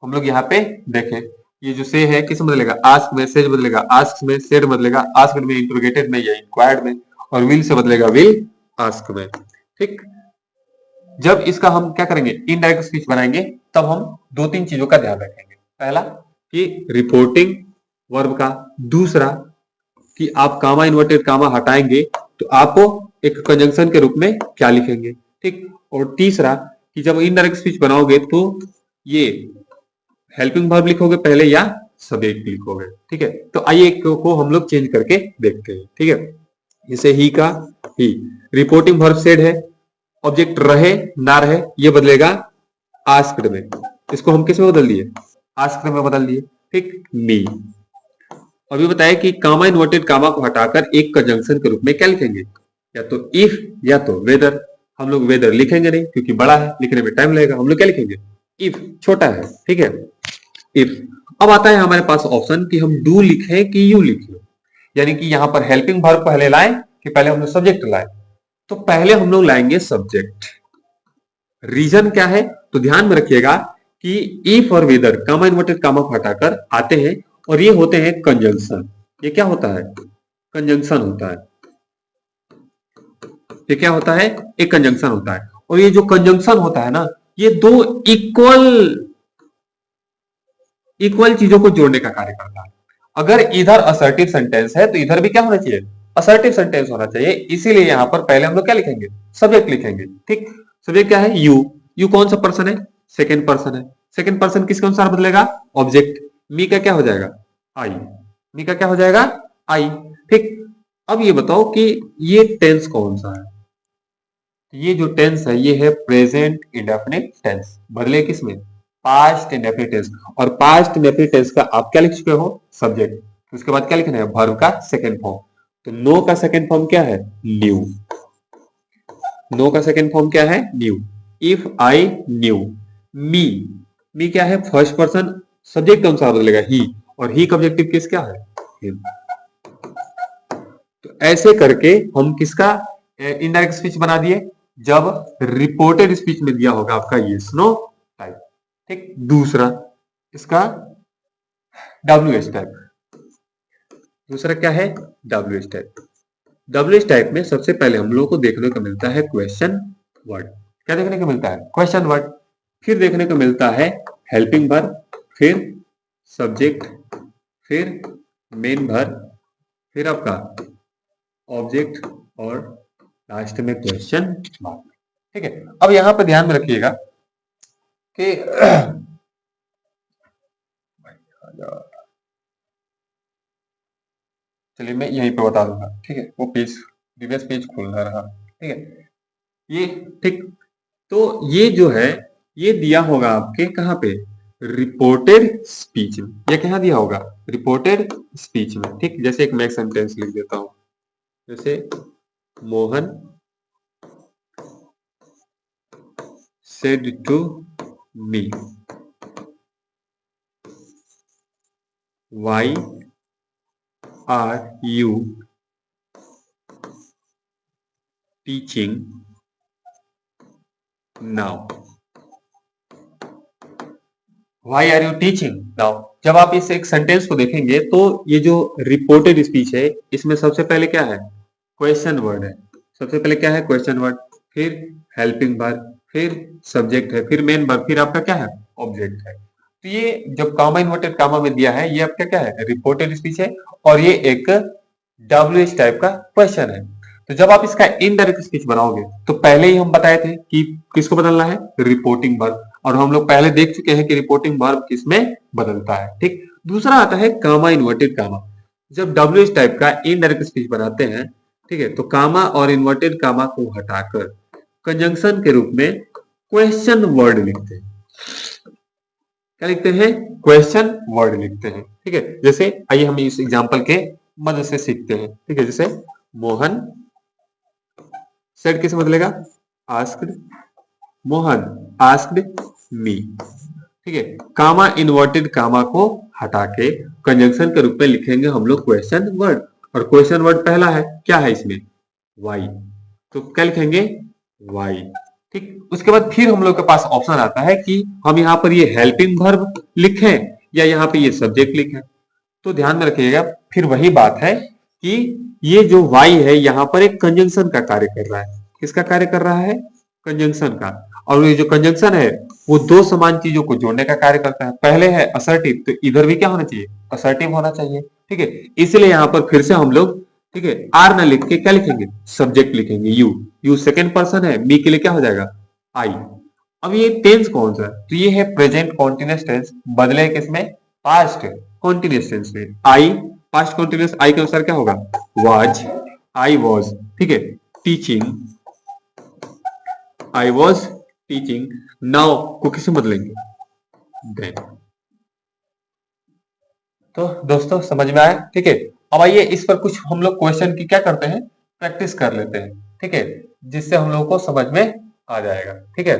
हम लोग यहाँ पे देखें, ये जो से है किस में बदलेगा, आस्क में, सेज बदलेगा आस्क में, सेड बदलेगा आस्क में, इंटरोगेटेड में या इंक्वायर्ड में, और विल से बदलेगा विल आस्क में। ठीक, जब इसका हम क्या करेंगे, इनडायरेक्ट स्पीच बनाएंगे, तब हम दो तीन चीजों का ध्यान रखेंगे। पहला कि रिपोर्टिंग वर्ब का, दूसरा कि आप कामा इन्वर्टेड कामा हटाएंगे तो आप एक कंजंक्शन के रूप में क्या लिखेंगे। ठीक, और तीसरा कि जब इनडायरेक्ट स्पीच बनाओगे तो ये हेल्पिंग वर्ब लिखोगे पहले या सब्जेक्ट लिखोगे। ठीक है, तो आइए को हम लोग चेंज करके देखते हैं। ठीक है, जैसे ही का ही, रिपोर्टिंग वर्ब सेड है, ऑब्जेक्ट रहे ना रहे ये बदलेगा आस्क्ड में। इसको हम किस में बदल दिए, आस्क्ड में बदल दिए। ठीक, मी। अभी बताया कि कामा इन्वर्टेड कामा को हटाकर एक कंजंक्शन के रूप में क्या लिखेंगे, या तो इफ या तो वेदर। हम लोग वेदर लिखेंगे नहीं क्योंकि बड़ा है, लिखने में टाइम लगेगा। हम लोग क्या लिखेंगे, इफ, छोटा है। ठीक है, इफ। अब आता है हमारे पास ऑप्शन कि हम डू लिखें कि यू लिखें, यानी कि यहां पर हेल्पिंग वर्ब पहले लाएं कि पहले हम लोग सब्जेक्ट लाएं। तो पहले हम लोग लाएंगे सब्जेक्ट। रीजन क्या है, तो ध्यान में रखिएगा कि इफ और वेदर कामा इन्वर्टेड कामा को हटाकर आते हैं और ये होते हैं कंजंक्शन। ये क्या होता है, कंजंक्शन होता है। ये क्या होता है, एक कंजंक्शन होता है। और ये जो कंजंक्शन होता है ना, ये दो इक्वल इक्वल चीजों को जोड़ने का कार्य करता है। अगर इधर असर्टिव सेंटेंस है तो इधर भी क्या होना चाहिए, असर्टिव सेंटेंस होना चाहिए। इसीलिए यहां पर पहले हम लोग क्या लिखेंगे, सब्जेक्ट लिखेंगे। ठीक, सब्जेक्ट क्या है, यू। यू कौन सा पर्सन है, सेकेंड पर्सन है। सेकेंड पर्सन किसके अनुसार बदलेगा, ऑब्जेक्ट। मी का क्या हो जाएगा, आई। मी का क्या हो जाएगा, आई। ठीक, अब ये बताओ कि ये टेंस कौन सा है। ये जो टेंस है ये है प्रेजेंट इंडेफिनिट टेंस। बदले किसमें, पास्ट इंडेफिनिट टेंस। और पास्ट इंडेफिनिट टेंस का आप क्या लिख चुके हो, सब्जेक्ट। उसके बाद क्या लिखना है, वर्ब का सेकंड फॉर्म। तो नो का सेकंड फॉर्म क्या है, न्यू। नो का सेकंड फॉर्म क्या है, न्यू। इफ आई न्यू मी। मी क्या है, फर्स्ट पर्सन, सब्जेक्ट अनुसार बदलेगा ही, और ही का ऑब्जेक्टिव केस क्या है, him। तो ऐसे करके हम किसका इनडायरेक्ट स्पीच बना दिए, जब रिपोर्टेड स्पीच में दिया होगा आपका यस नो टाइप। ठीक, दूसरा इसका डब्ल्यू एस टाइप। दूसरा क्या है, W S type. W S type में सबसे पहले हम लोग को देखने को मिलता है क्वेश्चन वर्ड। क्या देखने को मिलता है, क्वेश्चन वर्ड। फिर देखने को मिलता है हेल्पिंग वर्ब, फिर सब्जेक्ट, फिर मेन वर्ब, फिर आपका ऑब्जेक्ट और लास्ट में क्वेश्चन मार्क। ठीक है, अब यहां पर ध्यान में रखिएगा कि चलिए मैं यहीं पे बता दूंगा। ठीक है, वो पेज प्रीवियस पेज खोल रहा। ठीक है, ये ठीक, तो ये जो है ये दिया होगा आपके कहाँ पे, रिपोर्टेड स्पीच में। ये कहाँ दिया होगा, रिपोर्टेड स्पीच में। ठीक, जैसे एक मैं सेंटेंस लिख देता हूं, जैसे Mohan said to me, why are you teaching now? Why are you teaching now? जब आप इस एक सेंटेंस को देखेंगे तो ये जो रिपोर्टेड स्पीच है इसमें सबसे पहले क्या है, क्वेश्चन वर्ड है। सबसे पहले क्या है, क्वेश्चन वर्ड, फिर हेल्पिंग वर्ब, फिर सब्जेक्ट है, फिर मेन वर्ब, फिर आपका क्या है, ऑब्जेक्ट है। तो ये जब कामा इन्वर्टेड कामा में दिया है, ये आपका क्या है, रिपोर्टेड स्पीच है, और ये एक डब्ल्यूएच टाइप का क्वेश्चन है। तो जब आप इसका इनडायरेक्ट स्पीच बनाओगे तो पहले ही हम बताए थे कि किसको बदलना है, रिपोर्टिंग वर्ब, और हम लोग पहले देख चुके हैं कि रिपोर्टिंग वर्ब किसमें बदलता है। ठीक, दूसरा आता है कामा इन्वर्टेड कामा। जब डब्ल्यूएच टाइप का इनडायरेक्ट स्पीच बनाते हैं, ठीक है, तो कामा और इन्वर्टेड कामा को हटाकर कंजंक्शन के रूप में क्वेश्चन वर्ड लिखते हैं। क्या लिखते हैं, क्वेश्चन वर्ड लिखते हैं। ठीक है, जैसे आइए हम इस एग्जांपल के मदद से सीखते हैं। ठीक है, जैसे मोहन सेड किसे बदलेगा, आस्क्ड, मोहन आस्क्ड मी। ठीक है, कामा इन्वर्टेड कामा को हटा के कंजंक्शन के रूप में लिखेंगे हम लोग क्वेश्चन वर्ड, और क्वेश्चन वर्ड पहला है, क्या है इसमें, वाई, तो क्या लिखेंगे, वाई। ठीक, उसके बाद फिर हम लोग के पास ऑप्शन आता है कि हम यहाँ पर ये हेल्पिंग वर्ब लिखें या यहाँ पे ये सब्जेक्ट लिखें। तो ध्यान में रखिएगा, फिर वही बात है कि ये जो वाई है यहाँ पर एक कंजंक्शन का कार्य कर रहा है। किसका कार्य कर रहा है, कंजंक्शन का। और ये जो कंजंक्शन है वो दो समान चीजों को जोड़ने का कार्य करता है। पहले है असर्टिव, तो इधर भी क्या होना चाहिए, असर्टिव होना चाहिए। ठीक है, इसलिए यहाँ पर फिर से हम लोग, ठीक है, आर ना लिख के क्या लिखेंगे, सब्जेक्ट लिखेंगे, यू। यू सेकेंड पर्सन है, मी के लिए क्या हो जाएगा, आई। अब ये टेंस कौन सा है, तो ये है प्रेजेंट कॉन्टिन्यूस टेंस, बदले किसमें, पास्ट कॉन्टिन्यूस टेंस में। आई, पास्ट कॉन्टिन्यूस आई के अनुसार क्या होगा, वाज, आई वॉज। ठीक है, teaching, I was teaching, now को किसे बदलेंगे, देन। तो दोस्तों समझ में आया। ठीक है, अब आइए इस पर कुछ हम लोग क्वेश्चन की क्या करते हैं, प्रैक्टिस कर लेते हैं। ठीक है, जिससे हम लोग को समझ में आ जाएगा। ठीक है,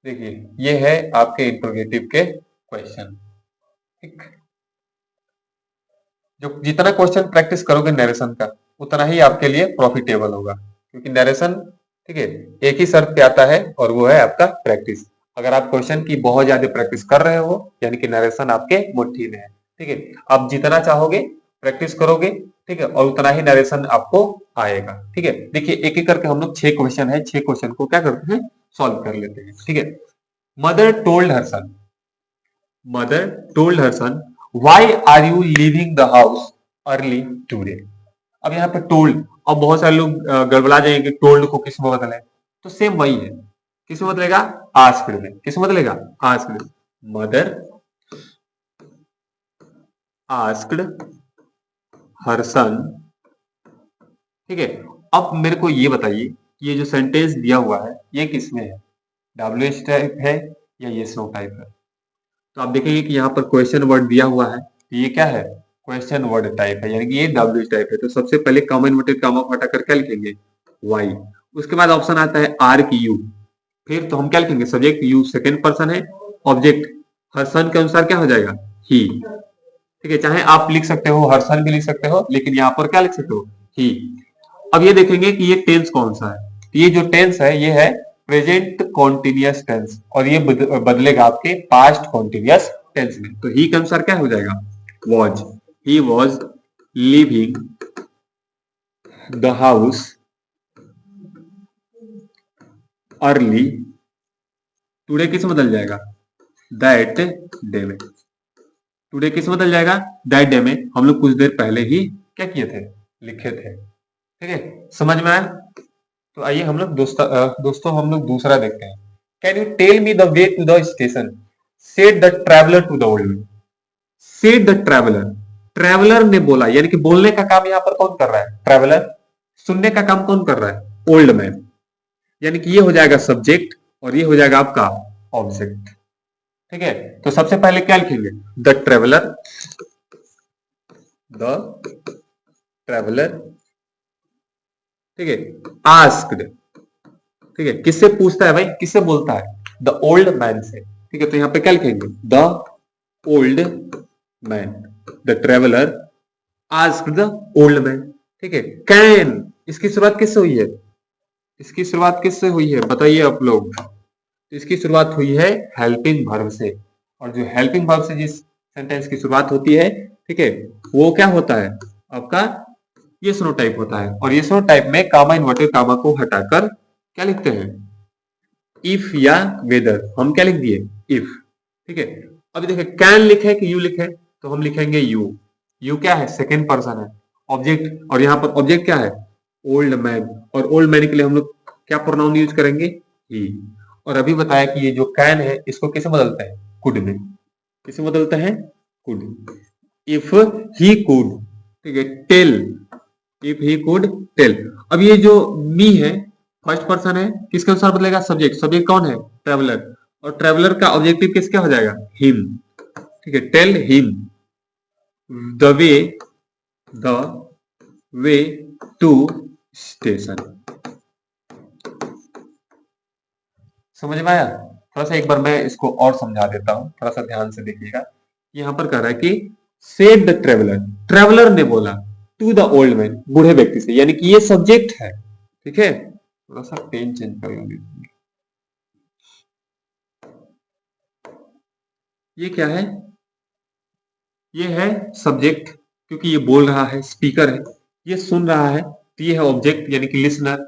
देखिए ये है आपके इंट्रोगेटिव के क्वेश्चन। ठीक, जो जितना क्वेश्चन प्रैक्टिस करोगे नरेशन का, उतना ही आपके लिए प्रॉफिटेबल होगा, क्योंकि नरेशन, ठीक है, एक ही शर्त पे आता है और वो है आपका प्रैक्टिस। अगर आप क्वेश्चन की बहुत ज्यादा प्रैक्टिस कर रहे हो, यानी कि नरेशन आपके मुट्ठी में है। ठीक है, आप जितना चाहोगे प्रैक्टिस करोगे, ठीक है, और उतना ही नरेशन आपको आएगा। ठीक है, देखिए एक एक करके हम लोग 6 क्वेश्चन है, 6 क्वेश्चन को क्या करते हैं, सॉल्व कर लेते हैं। ठीक है, mother told her son, mother told her son, why are you leaving the house early today. अब यहाँ पे टोल्ड, अब बहुत सारे लोग गड़बड़ा जाएंगे, टोल्ड को किस में बदले, तो सेम वही है, किस में बदलेगा, आस्क्ड में। किस में बदलेगा, आस्क्ड, मदर आस्क्ड हर सन। ठीक है, अब मेरे को ये बताइए, ये जो सेंटेंस दिया हुआ है ये किसमें है, डब्ल्यूएच टाइप है या येस नो टाइप है। तो आप देखेंगे कि यहाँ पर क्वेश्चन वर्ड दिया हुआ है, तो ये क्या है, क्वेश्चन वर्ड टाइप है, यानी कि ये डब्ल्यू टाइप है। तो सबसे पहले कॉमन इन्वर्टेड कॉमा को हटाकर क्या लिखेंगे, वाई। उसके बाद ऑप्शन आता है आर की यू, फिर तो हम क्या लिखेंगे, सब्जेक्ट यू सेकेंड पर्सन है, ऑब्जेक्ट हर सन के अनुसार क्या हो जाएगा, ही। ठीक है, चाहे आप लिख सकते हो हर सन भी लिख सकते हो, लेकिन यहाँ पर क्या लिख सकते हो, ही। अब ये देखेंगे कि ये टेंस कौन सा है, तो ये जो टेंस है ये है प्रेजेंट कॉन्टिन्यूअस टेंस, और ये बदलेगा आपके पास्ट कॉन्टिन्यूअस टेंस में। तो ही के अनुसार क्या हो जाएगा, was, he was living the house early today, किस बदल जाएगा, दैट डे में। टुडे किस बदल जाएगा, दैट डे में। हम लोग कुछ देर पहले ही क्या किए थे, लिखे थे। ठीक है, समझ में आया। तो आइए हम लोग दोस्तों हम लोग दूसरा देखते हैं। Can you tell me the way to the station, said the traveller to the old man. Said the traveller, traveller ने बोला, यानी कि बोलने का काम यहां पर कौन कर रहा है, ट्रैवलर। सुनने का काम कौन कर रहा है, ओल्ड मैन। यानी कि ये हो जाएगा सब्जेक्ट और ये हो जाएगा आपका ऑब्जेक्ट। ठीक है, तो सबसे पहले क्या लिखेंगे, द ट्रैवलर, द ट्रैवलर। ठीक है, आस्क्ड, ठीक है, किससे पूछता है भाई, किससे बोलता है, द ओल्ड मैन से। ठीक है, तो यहां पे क्या लिखेंगे, the old man, the traveller asked the old man. ठीक है, कैन, इसकी शुरुआत किससे हुई है, इसकी शुरुआत किससे हुई है बताइए आप लोग। इसकी शुरुआत हुई है हेल्पिंग वर्ब से, और जो हेल्पिंग वर्ब से जिस सेंटेंस की शुरुआत होती है, ठीक है, वो क्या होता है आपका, ये स्नो टाइप होता है। और ये स्नो टाइप में कामा इन्वर्टेड कामा को हटाकर क्या लिखते हैं, इफ या वेदर। हम क्या लिख दिए, इफ। ठीक है, अभी देखिए कैन लिखे कि यू लिखे, तो हम लिखेंगे यू। यू क्या है, सेकेंड पर्सन है, ऑब्जेक्ट, और यहां पर ऑब्जेक्ट क्या है, ओल्ड मैन। और ओल्ड मैन के लिए हम लोग क्या प्रोनाउन यूज करेंगे, ही। और अभी बताया कि ये जो कैन है इसको कैसे बदलते हैं, कुड में। किसे बदलते हैं, कुड। इफ ही कुड, ठीक है, tell, if he could tell. अब ये जो मी है फर्स्ट पर्सन है, किसके अनुसार बदलेगा, सब्जेक्ट। सब्जेक्ट कौन है, ट्रेवलर। और ट्रेवलर का ऑब्जेक्टिव किसका हो जाएगा, हिम। ठीक है, tell him the the way to station. समझ में आया। थोड़ा सा एक बार मैं इसको और समझा देता हूं, थोड़ा सा ध्यान से देखिएगा। यहां पर कह रहा है कि सेड द ट्रेवलर, ट्रेवलर ने बोला टू द ओल्ड मैन, बूढ़े व्यक्ति से, यानी कि ये सब्जेक्ट है। ठीक है, थोड़ा सा पेन चेंज कर लूंगी। ये क्या है, ये है सब्जेक्ट, क्योंकि ये बोल रहा है, स्पीकर है। ये सुन रहा है, तो ये है ऑब्जेक्ट यानी कि लिसनर।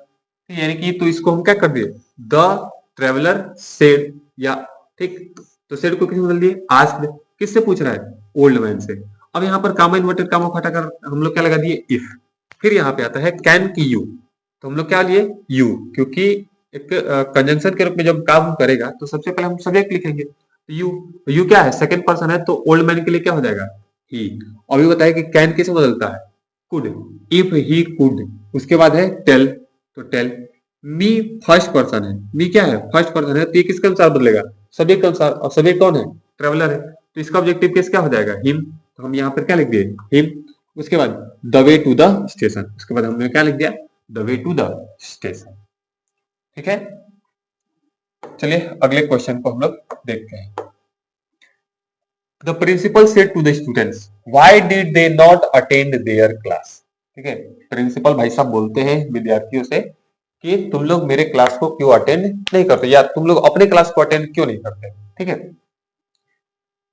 यानी कि तो इसको हम क्या कर दिए, द ट्रेवलर सेड, या ठीक, तो सेड को किसने बदल दिए, आस्क्ड। किससे पूछ रहा है, ओल्ड मैन से। अब यहाँ पर कामा इन्वर्टेड कामा को हटाकर हम लोग क्या लगा दिए, इफ। फिर यहाँ पे आता है कैन की यू, तो हम लोग क्या लिए, यू, क्योंकि एक कंजंक्शन के रूप में जब काम करेगा तो सबसे पहले हम सब्जेक्ट लिखेंगे। यू, यू क्या है, सेकंड पर्सन है, तो ओल्ड मैन के लिए क्या हो जाएगा, ही। अभी बताया कि कैन किसे बदलता है, कुड, इफ ही कुड। उसके बाद है टेल, तो टेल। मी फर्स्ट पर्सन है, मी क्या है, फर्स्ट पर्सन है, तो ये किसके अनुसार बदलेगा, सब्जेक्ट के अनुसार। और सब्जेक्ट कौन है, ट्रेवलर है, तो इसका ऑब्जेक्टिव केस क्या हो जाएगा, हिम। तो हम यहाँ पर क्या लिख दिए, हिम। उसके बाद the way to the station, उसके बाद हमने क्या लिख दिया, the way to the station. ठीक है, चलिए अगले क्वेश्चन को हम लोग देखते हैं। The principal said to the students why did they not attend their class. ठीक है, प्रिंसिपल भाई साहब बोलते हैं विद्यार्थियों से कि तुम लोग मेरे क्लास को क्यों अटेंड नहीं करते, या तुम लोग अपने क्लास को अटेंड क्यों नहीं करते। ठीक है,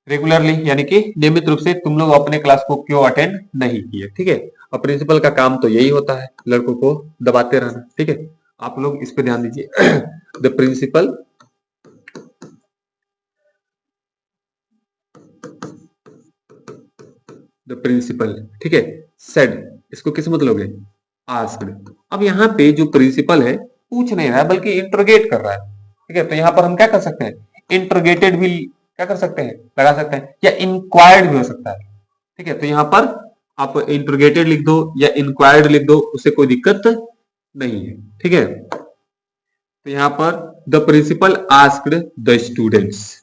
रेगुलरली यानी कि नियमित रूप से तुम लोग अपने क्लास को क्यों अटेंड नहीं किए। ठीक है, और प्रिंसिपल का काम तो यही होता है, लड़कों को दबाते रहना। ठीक है, आप लोग इस पे ध्यान दीजिए। द प्रिंसिपल द प्रिंसिपल, ठीक है, सेड, इसको किस मतलोगे, आस्क्ड। अब यहाँ पे जो प्रिंसिपल है पूछ नहीं रहा है बल्कि इंट्रोगेट कर रहा है। ठीक है, तो यहाँ पर हम क्या कर सकते हैं, इंट्रोगेटेड भी क्या कर सकते हैं, लगा सकते हैं, या इंक्वायर्ड भी हो सकता है। ठीक है, तो यहाँ पर आप इंट्रोगेटेड लिख दो या इंक्वायर्ड लिख दो, उससे कोई दिक्कत नहीं है। ठीक है, तो यहाँ पर the principal asked the students,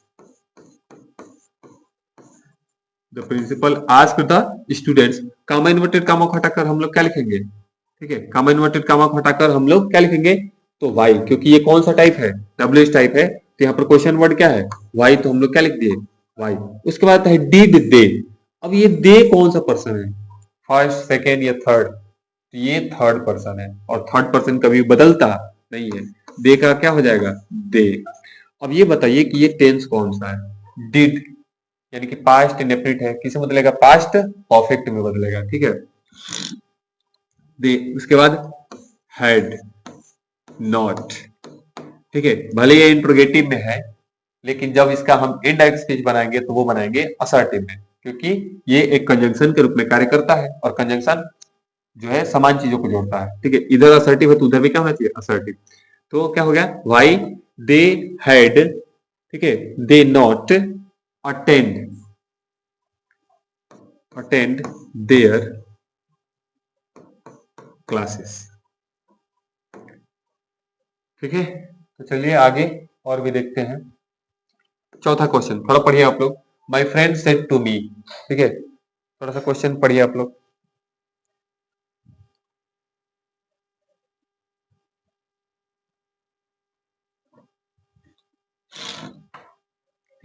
the principal asked the students. Comma inverted comma को हटाकर हम लोग क्या लिखेंगे, ठीक है, कामा इन्वर्टेड कामा को हटाकर हम लोग क्या लिखेंगे, तो वाई, क्योंकि ये कौन सा टाइप है, डब्ल्यूएच टाइप है, तो यहाँ पर क्वेश्चन वर्ड क्या है, वाई, तो हम लोग क्या लिख दिए, वाई। उसके बाद है डिड दे। अब ये दे कौन सा पर्सन है, फर्स्ट सेकेंड या थर्ड, तो ये थर्ड पर्सन है, और थर्ड पर्सन कभी बदलता नहीं है। दे का क्या हो जाएगा, दे। अब ये बताइए कि ये टेंस कौन सा है, डिड यानी कि पास्ट इंडेफिनिट है, किसे बदलेगा, पास्ट परफेक्ट में बदलेगा। ठीक है, दे। उसके बाद हैड नॉट, ठीक है, भले ये इंट्रोगेटिव में है लेकिन जब इसका हम इनडायरेक्ट स्पीच बनाएंगे तो वो बनाएंगे असर्टिव में, क्योंकि ये एक कंजंक्शन के रूप में कार्य करता है और कंजंक्शन जो है समान चीजों को जोड़ता है। ठीक है, इधर असर्टिव है तो उधर भी क्या होना चाहिए, असर्टिव। तो क्या हो गया, वाई दे हैड, ठीक है, दे नॉट अटेंड देयर क्लासेस। ठीक है, तो चलिए आगे और भी देखते हैं। चौथा क्वेश्चन थोड़ा पढ़िए आप लोग। My friend said to me, ठीक है, थोड़ा सा क्वेश्चन पढ़िए आप लोग।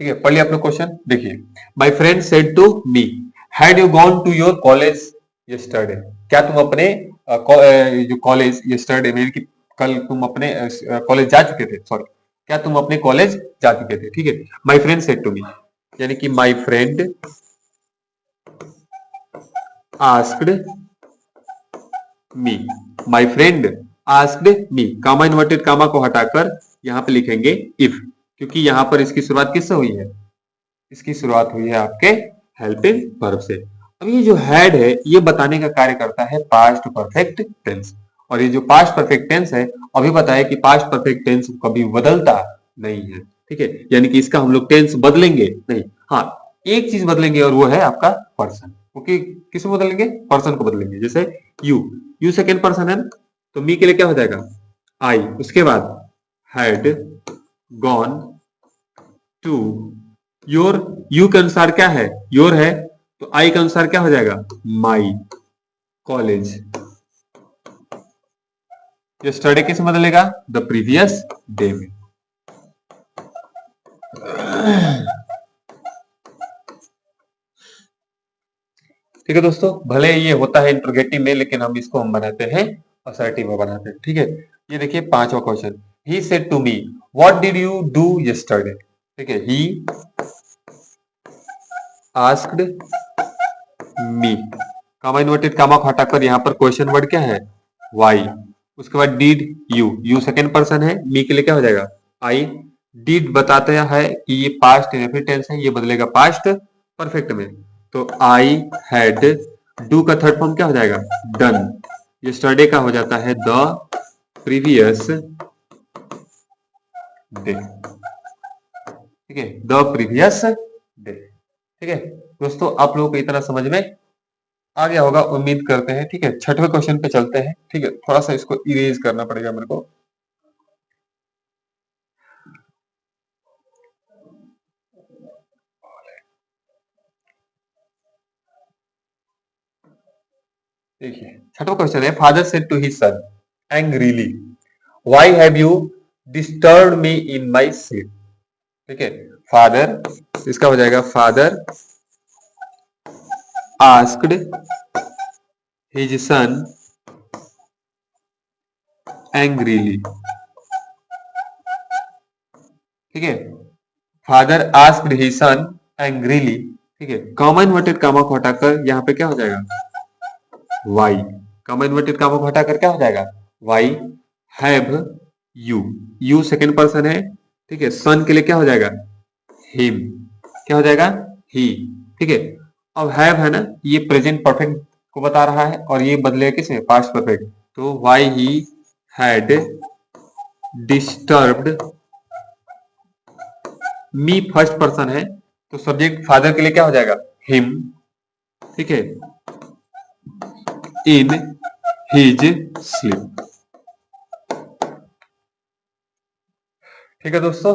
ठीक है, पढ़िए आप लोग क्वेश्चन, देखिए। My friend said to me, had you gone to your college yesterday, क्या तुम अपने जो कॉलेज यस्टरडे में कि कल तुम अपने कॉलेज जा चुके थे, सॉरी, क्या तुम अपने कॉलेज जा चुके थे। ठीक है, my friend said to me, यानी कि my friend asked me, my friend asked me, comma inverted comma को हटाकर यहां पे लिखेंगे इफ, क्योंकि यहां पर इसकी शुरुआत किससे हुई है, इसकी शुरुआत हुई है आपके हेल्पिंग वर्ब से। अब ये जो हैड है ये बताने का कार्य करता है पास्ट परफेक्ट टेंस, और ये जो पास्ट परफेक्ट टेंस है, अभी बताया कि पास्ट परफेक्ट टेंस कभी बदलता नहीं है। ठीक है, यानी कि इसका हम लोग टेंस बदलेंगे नहीं। हाँ, एक चीज बदलेंगे और वो है आपका पर्सन, क्योंकि किसको बदलेंगे, पर्सन को बदलेंगे। जैसे यू सेकेंड पर्सन है ना, तो मी के लिए क्या हो जाएगा, आई, उसके बाद had gone to your, you के अनुसार क्या है, योर है, तो आई के अनुसार क्या हो जाएगा, माई कॉलेज। यस्टरडे किस में बदलेगा, द प्रीवियस डे में। ठीक है दोस्तों, भले ये होता है इंट्रोगेटिव में, लेकिन हम इसको हम बनाते हैं असर्टिव में बनाते हैं। ठीक है, ये देखिए पांचवा question, he said to me what did you do yesterday. ठीक है, he asked me, comma inverted comma को हटाकर यहाँ पर क्वेश्चन वर्ड क्या है, वाई, उसके बाद डिड यू सेकेंड पर्सन है, मी के लिए क्या हो जाएगा, आई, डिड बताता है कि ये पास्ट इंडेफिनिट टेंस है, ये बदलेगा पास्ट परफेक्ट में, तो आई हैड, डू का थर्ड फॉर्म क्या हो जाएगा, डन, यस्टरडे का हो जाता है द प्रीवियस डे। ठीक है, द प्रीवियस डे। ठीक है दोस्तों, आप लोगों को इतना समझ में आ गया होगा, उम्मीद करते हैं। ठीक है, छठवें क्वेश्चन पे चलते हैं। ठीक है, थोड़ा सा इसको इरेज करना पड़ेगा मेरे को। देखिए, छठवां क्वेश्चन है, father said to his son angrily why have you disturb me in my sleep. ठीक है, फादर, इसका हो जाएगा father asked his son angrily. ठीक है, father asked his son angrily. ठीक है, कॉमन इन्वर्टेड कामा को हटाकर यहाँ पे क्या हो जाएगा, वाई, कॉमन इन्वर्टेड कामा को हटाकर क्या हो जाएगा, why have you second person है। ठीक है, सन के लिए क्या हो जाएगा, हिम, क्या हो जाएगा, ही। ठीक है, अब हैव है ना, ये प्रेजेंट परफेक्ट को बता रहा है और ये बदलेगा किसमें, पास्ट परफेक्ट, तो why he had disturbed me first person है, तो सब्जेक्ट फादर के लिए क्या हो जाएगा, हिम। ठीक है, इन हिज स्लीप। ठीक है दोस्तों,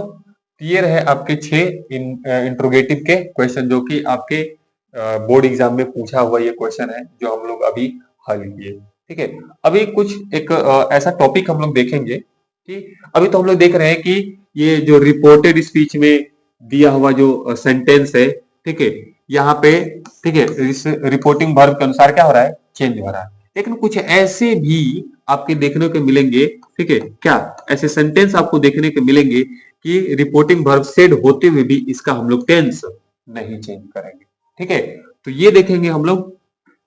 ये रहे आपके 6 इंट्रोगेटिव के क्वेश्चन, जो कि आपके बोर्ड एग्जाम में पूछा हुआ ये क्वेश्चन है, जो हम लोग अभी हल किए। ठीक है, अभी कुछ एक ऐसा टॉपिक हम लोग देखेंगे कि अभी तो हम लोग देख रहे हैं कि ये जो रिपोर्टेड स्पीच में दिया हुआ जो सेंटेंस है, ठीक है, यहाँ पे, ठीक है, इस रिपोर्टिंग वर्ब के अनुसार क्या हो रहा है, चेंज हो रहा है। लेकिन कुछ ऐसे भी आपके देखने को मिलेंगे, ठीक है, क्या ऐसे सेंटेंस आपको देखने को मिलेंगे कि रिपोर्टिंग वर्ब सेड होते हुए भी इसका हम लोग टेंस नहीं चेंज करेंगे। ठीक है, तो ये देखेंगे हम लोग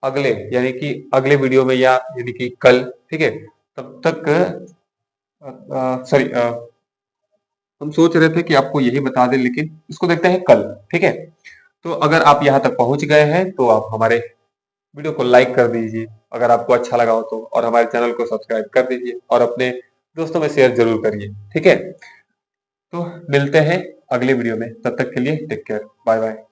अगले, यानी कि अगले वीडियो में, या यानी कि कल। ठीक है, तब तक सॉरी हम सोच रहे थे कि आपको यही बता दें, लेकिन इसको देखते हैं कल। ठीक है, तो अगर आप यहाँ तक पहुंच गए हैं तो आप हमारे वीडियो को लाइक कर दीजिए अगर आपको अच्छा लगा हो तो, और हमारे चैनल को सब्सक्राइब कर दीजिए और अपने दोस्तों में शेयर जरूर करिए। ठीक है, तो मिलते हैं अगले वीडियो में, तब तक के लिए टेक केयर, बाय बाय।